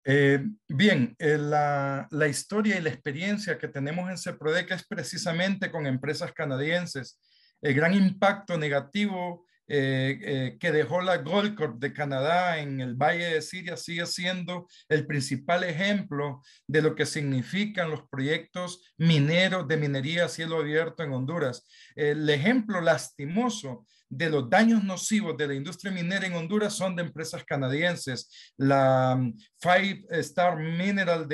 Bien, la historia y la experiencia que tenemos en CEPRODEC es precisamente con empresas canadienses. El gran impacto negativo que dejó la Gold Corp de Canadá en el Valle de Siria sigue siendo el principal ejemplo de lo que significan los proyectos mineros de minería a cielo abierto en Honduras. El ejemplo lastimoso de los daños nocivos de la industria minera en Honduras son de empresas canadienses. La Five Star Mineral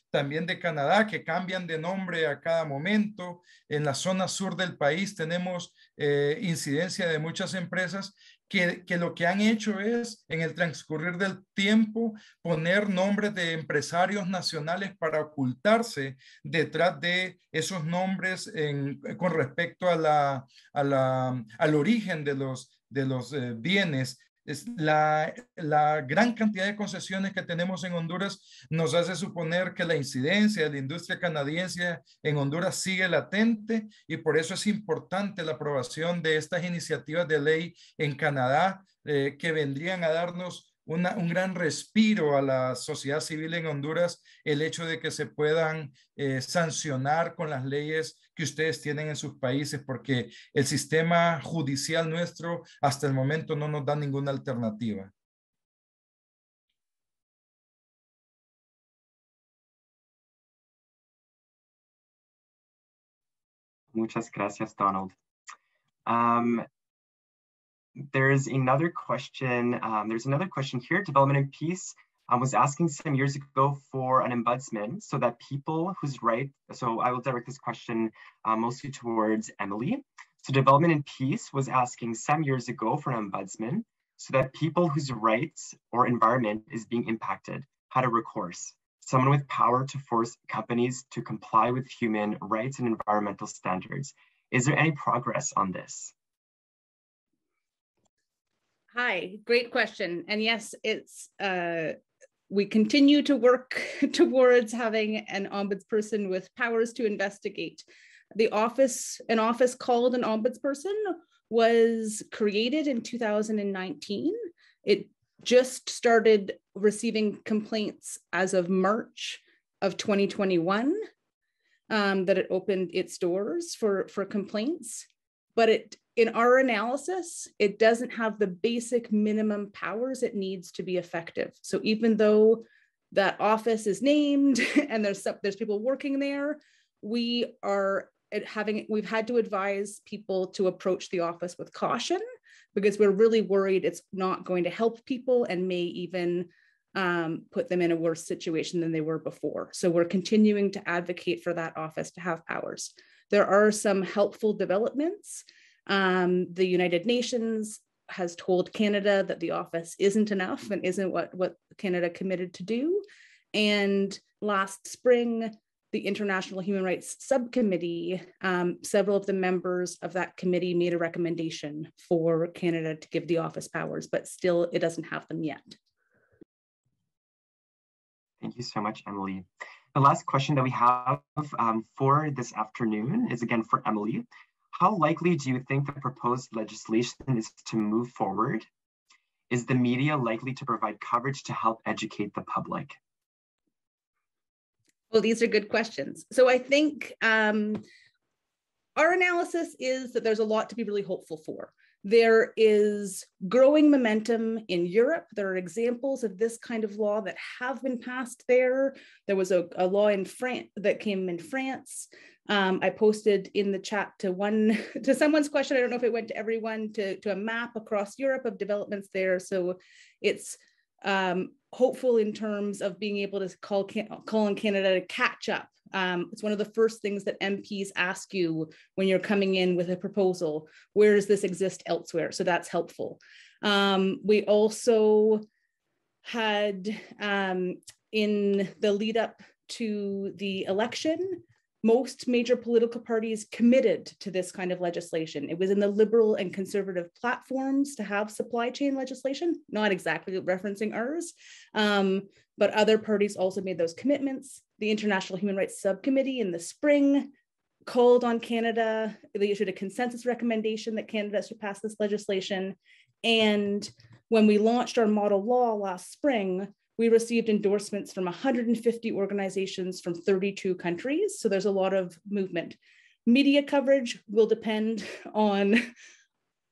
también de Canadá, que cambian de nombre a cada momento. En la zona sur del país tenemos incidencia de muchas empresas que lo que han hecho es, en el transcurrir del tiempo, poner nombres de empresarios nacionales para ocultarse detrás de esos nombres con respecto al origen de los bienes. La gran cantidad de concesiones que tenemos en Honduras nos hace suponer que la incidencia de la industria canadiense en Honduras sigue latente, y por eso es importante la aprobación de estas iniciativas de ley en Canadá que vendrían a darnos un gran respiro a la sociedad civil en Honduras, el hecho de que se puedan sancionar con las leyes que ustedes tienen en sus países, porque el sistema judicial nuestro hasta el momento no nos da ninguna alternativa. Muchas gracias, Donald. There's another question. There's another question here. Development and Peace was asking some years ago for an ombudsman so that people whose right, so I will direct this question mostly towards Emily. So Development and Peace was asking some years ago for an ombudsman so that people whose rights or environment is being impacted had a recourse, someone with power to force companies to comply with human rights and environmental standards. Is there any progress on this? Hi, great question. And yes, it's we continue to work towards having an ombudsperson with powers to investigate. An office called an ombudsperson was created in 2019. It just started receiving complaints as of March of 2021, that it opened its doors for complaints. But in our analysis, it doesn't have the basic minimum powers it needs to be effective. So even though that office is named and there's people working there, we've had to advise people to approach the office with caution, because we're really worried it's not going to help people and may even put them in a worse situation than they were before. So we're continuing to advocate for that office to have powers. There are some helpful developments. The United Nations has told Canada that the office isn't enough and isn't what Canada committed to do. And last spring, the International Human Rights Subcommittee, several of the members of that committee made a recommendation for Canada to give the office powers, but still it doesn't have them yet. Thank you so much, Emily. The last question that we have for this afternoon is again for Emily. How likely do you think the proposed legislation is to move forward? Is the media likely to provide coverage to help educate the public? Well, these are good questions. So I think our analysis is that there's a lot to be really hopeful for. There is growing momentum in Europe. There are examples of this kind of law that have been passed there. There was a law in France that came in France. I posted in the chat to someone's question, I don't know if it went to everyone, to a map across Europe of developments there. So it's hopeful in terms of being able to call on Canada to catch up. It's one of the first things that MPs ask you when you're coming in with a proposal. Where does this exist elsewhere? So that's helpful. We also had, in the lead up to the election, most major political parties committed to this kind of legislation. It was in the liberal and conservative platforms to have supply chain legislation, not exactly referencing ours, but other parties also made those commitments. The International Human Rights Subcommittee in the spring called on Canada. They issued a consensus recommendation that Canada should pass this legislation. And when we launched our model law last spring, we received endorsements from 150 organizations from 32 countries. So there's a lot of movement. Media coverage will depend on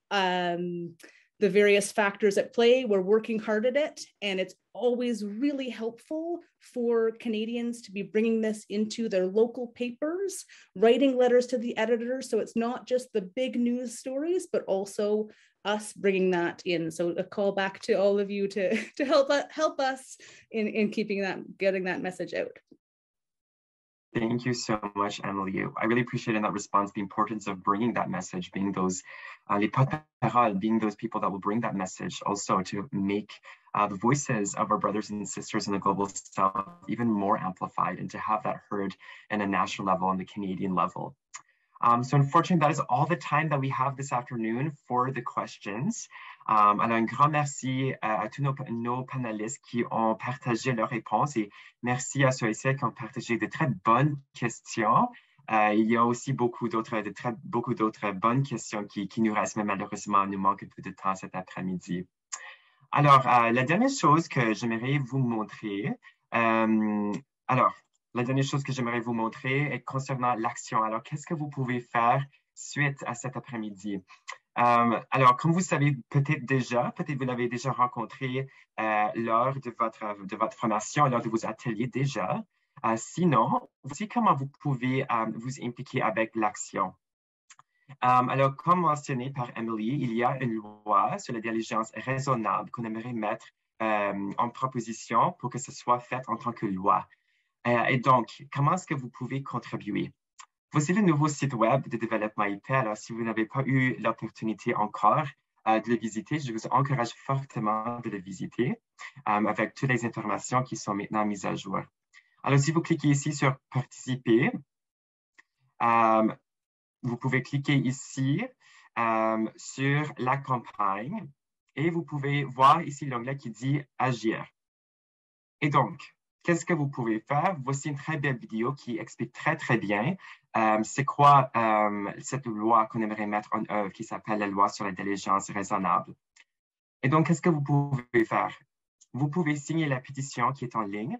the various factors at play. We're working hard at it, and it's always really helpful for Canadians to be bringing this into their local papers, writing letters to the editors. So it's not just the big news stories, but also us bringing that in. So a call back to all of you to help us in getting that message out. Thank you so much, Emily. I really appreciate in that response the importance of bringing that message, being those les porte-parole, being those people that will bring that message, also to make the voices of our brothers and sisters in the global south even more amplified, and to have that heard in a national level, on the Canadian level. So unfortunately, that is all the time that we have this afternoon for the questions. Alors, un grand merci à tous nos panélistes qui ont partagé leurs réponses, et merci à ceux et celles qui ont partagé de très bonnes questions. Il y a aussi beaucoup d'autres bonnes questions qui nous restent, mais malheureusement, nous manque un peu de temps cet après-midi. Alors, la dernière chose que j'aimerais vous montrer, la dernière chose que j'aimerais vous montrer est concernant l'action. Alors, qu'est-ce que vous pouvez faire suite à cet après-midi? Alors, comme vous savez peut-être vous l'avez déjà rencontré lors de votre formation, lors de vos ateliers déjà. Sinon, voici comment vous pouvez vous impliquer avec l'action. Alors, comme mentionné par Emily, il y a une loi sur la diligence raisonnable qu'on aimerait mettre en proposition pour que ce soit fait en tant que loi. Et donc, comment est-ce que vous pouvez contribuer? Voici le nouveau site web de Développement et Paix. Alors, si vous n'avez pas eu l'opportunité encore de le visiter, je vous encourage fortement de le visiter avec toutes les informations qui sont maintenant mises à jour. Alors, si vous cliquez ici sur « Participer », vous pouvez cliquer ici sur la campagne et vous pouvez voir ici l'onglet qui dit « Agir ». Et donc, qu'est-ce que vous pouvez faire? Voici une très belle vidéo qui explique très bien c'est quoi cette loi qu'on aimerait mettre en œuvre qui s'appelle la loi sur la diligence raisonnable. Et donc, qu'est-ce que vous pouvez faire? Vous pouvez signer la pétition qui est en ligne.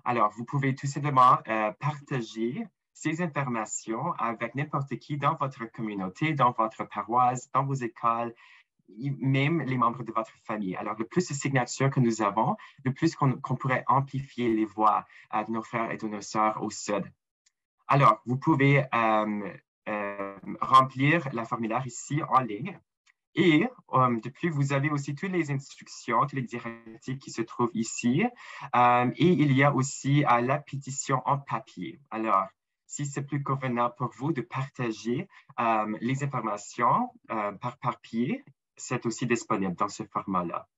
Alors, vous pouvez tout simplement partager ces informations avec n'importe qui dans votre communauté, dans votre paroisse, dans vos écoles, même les membres de votre famille. Alors, le plus de signatures que nous avons, le plus qu'on pourrait amplifier les voix de nos frères et de nos sœurs au Sud. Alors, vous pouvez remplir le formulaire ici en ligne. Et de plus, vous avez aussi toutes les instructions, toutes les directives qui se trouvent ici. Et il y a aussi la pétition en papier. Alors, si c'est plus convenant pour vous de partager les informations par papier, c'est aussi disponible dans ce format-là.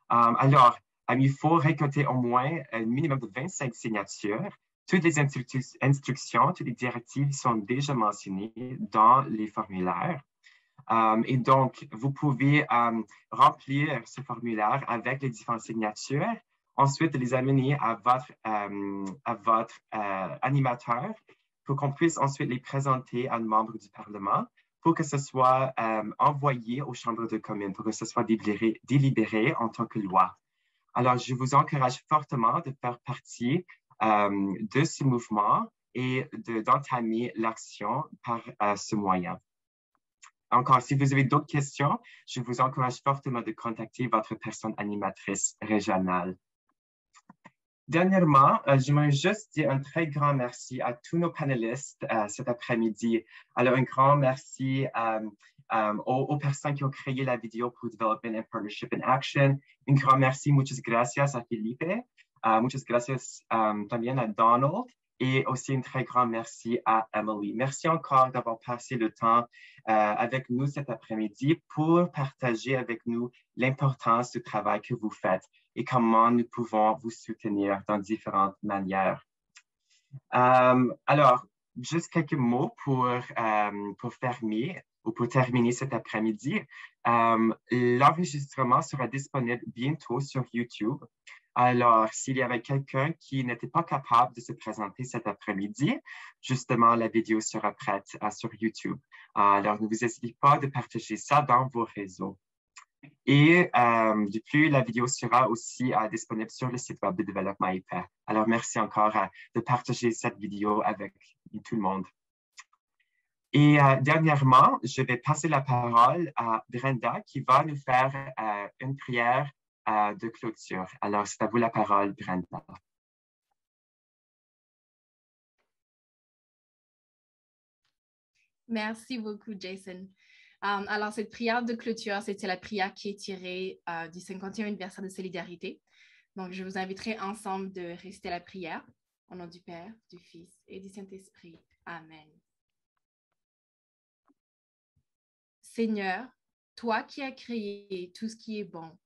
Alors, il faut récolter au moins un minimum de 25 signatures. Toutes les instructions, toutes les directives sont déjà mentionnées dans les formulaires. Et donc, vous pouvez remplir ce formulaire avec les différentes signatures, ensuite les amener à votre animateur pour qu'on puisse ensuite les présenter à un membre du Parlement pour que ce soit envoyé aux chambres de communes, pour que ce soit délibéré en tant que loi. Alors, je vous encourage fortement de faire partie de ce mouvement et d'entamer l'action par ce moyen. Encore, si vous avez d'autres questions, je vous encourage fortement de contacter votre personne animatrice régionale. Dernièrement, j'aimerais juste dire un très grand merci à tous nos panélistes cet après-midi. Alors, un grand merci aux personnes qui ont créé la vidéo pour Development and Partnership in Action. Un grand merci, muchas gracias à Felipe. Muchas gracias también a Donald Et aussi un très grand merci à Emily. Merci encore d'avoir passé le temps avec nous cet après-midi pour partager avec nous l'importance du travail que vous faites et comment nous pouvons vous soutenir dans différentes manières. Alors, juste quelques mots pour fermer ou pour terminer cet après-midi. L'enregistrement sera disponible bientôt sur YouTube. Alors, s'il y avait quelqu'un qui n'était pas capable de se présenter cet après-midi, justement, la vidéo sera prête sur YouTube. Alors, ne vous hésitez pas de partager ça dans vos réseaux. Et depuis, la vidéo sera aussi disponible sur le site web de Développement et Paix. Alors, merci encore de partager cette vidéo avec tout le monde. Et dernièrement, je vais passer la parole à Brenda qui va nous faire une prière de clôture. Alors, c'est à vous la parole, Brenda. Merci beaucoup, Jason. Alors, cette prière de clôture, c'était la prière qui est tirée du 50e anniversaire de solidarité. Donc, je vous inviterai ensemble de réciter la prière au nom du Père, du Fils et du Saint-Esprit. Amen. Seigneur, toi qui as créé tout ce qui est bon,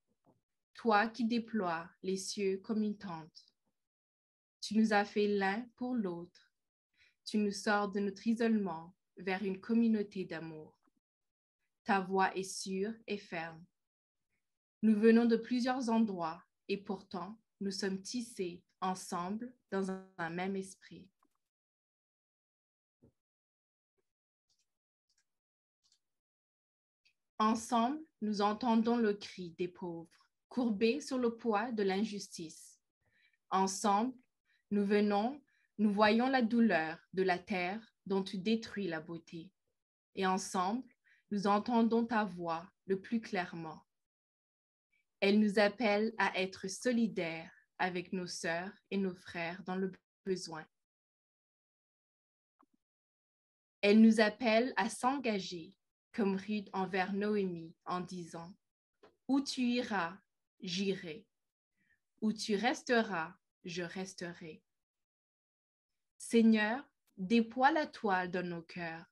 toi qui déploies les cieux comme une tente, tu nous as fait l'un pour l'autre. Tu nous sors de notre isolement vers une communauté d'amour. Ta voix est sûre et ferme. Nous venons de plusieurs endroits et pourtant, nous sommes tissés ensemble dans un même esprit. Ensemble, nous entendons le cri des pauvres, courbés sur le poids de l'injustice. Ensemble, nous voyons la douleur de la terre dont tu détruis la beauté. Et ensemble, nous entendons ta voix le plus clairement. Elle nous appelle à être solidaires avec nos sœurs et nos frères dans le besoin. Elle nous appelle à s'engager comme Ruth envers Noémie en disant « Où tu iras, j'irai. Où tu resteras, je resterai. » Seigneur, déploie la toile dans nos cœurs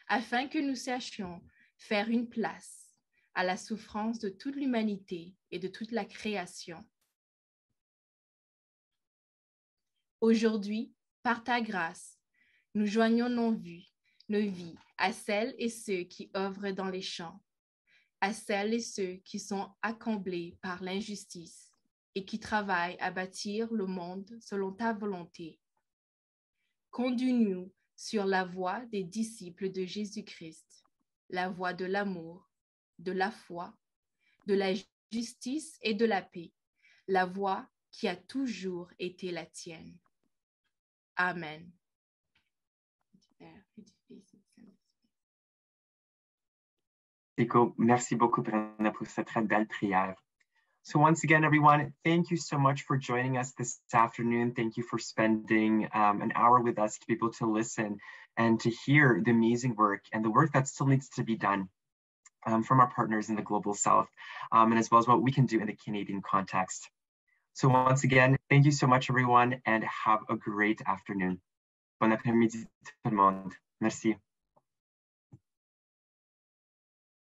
afin que nous sachions faire une place à la souffrance de toute l'humanité et de toute la création. Aujourd'hui, par ta grâce, nous joignons nos vies à celles et ceux qui œuvrent dans les champs, à celles et ceux qui sont accablés par l'injustice et qui travaillent à bâtir le monde selon ta volonté. Conduis-nous sur la voie des disciples de Jésus-Christ, la voie de l'amour, de la foi, de la justice et de la paix, la voie qui a toujours été la tienne. Amen. Merci beaucoup, Brenda, pour cette très belle prière. So once again, everyone, thank you so much for joining us this afternoon. Thank you for spending an hour with us to be able to listen and to hear the amazing work and the work that still needs to be done from our partners in the Global South, and as well as what we can do in the Canadian context. So once again, thank you so much, everyone, and have a great afternoon. Bon après-midi, tout le monde. Merci.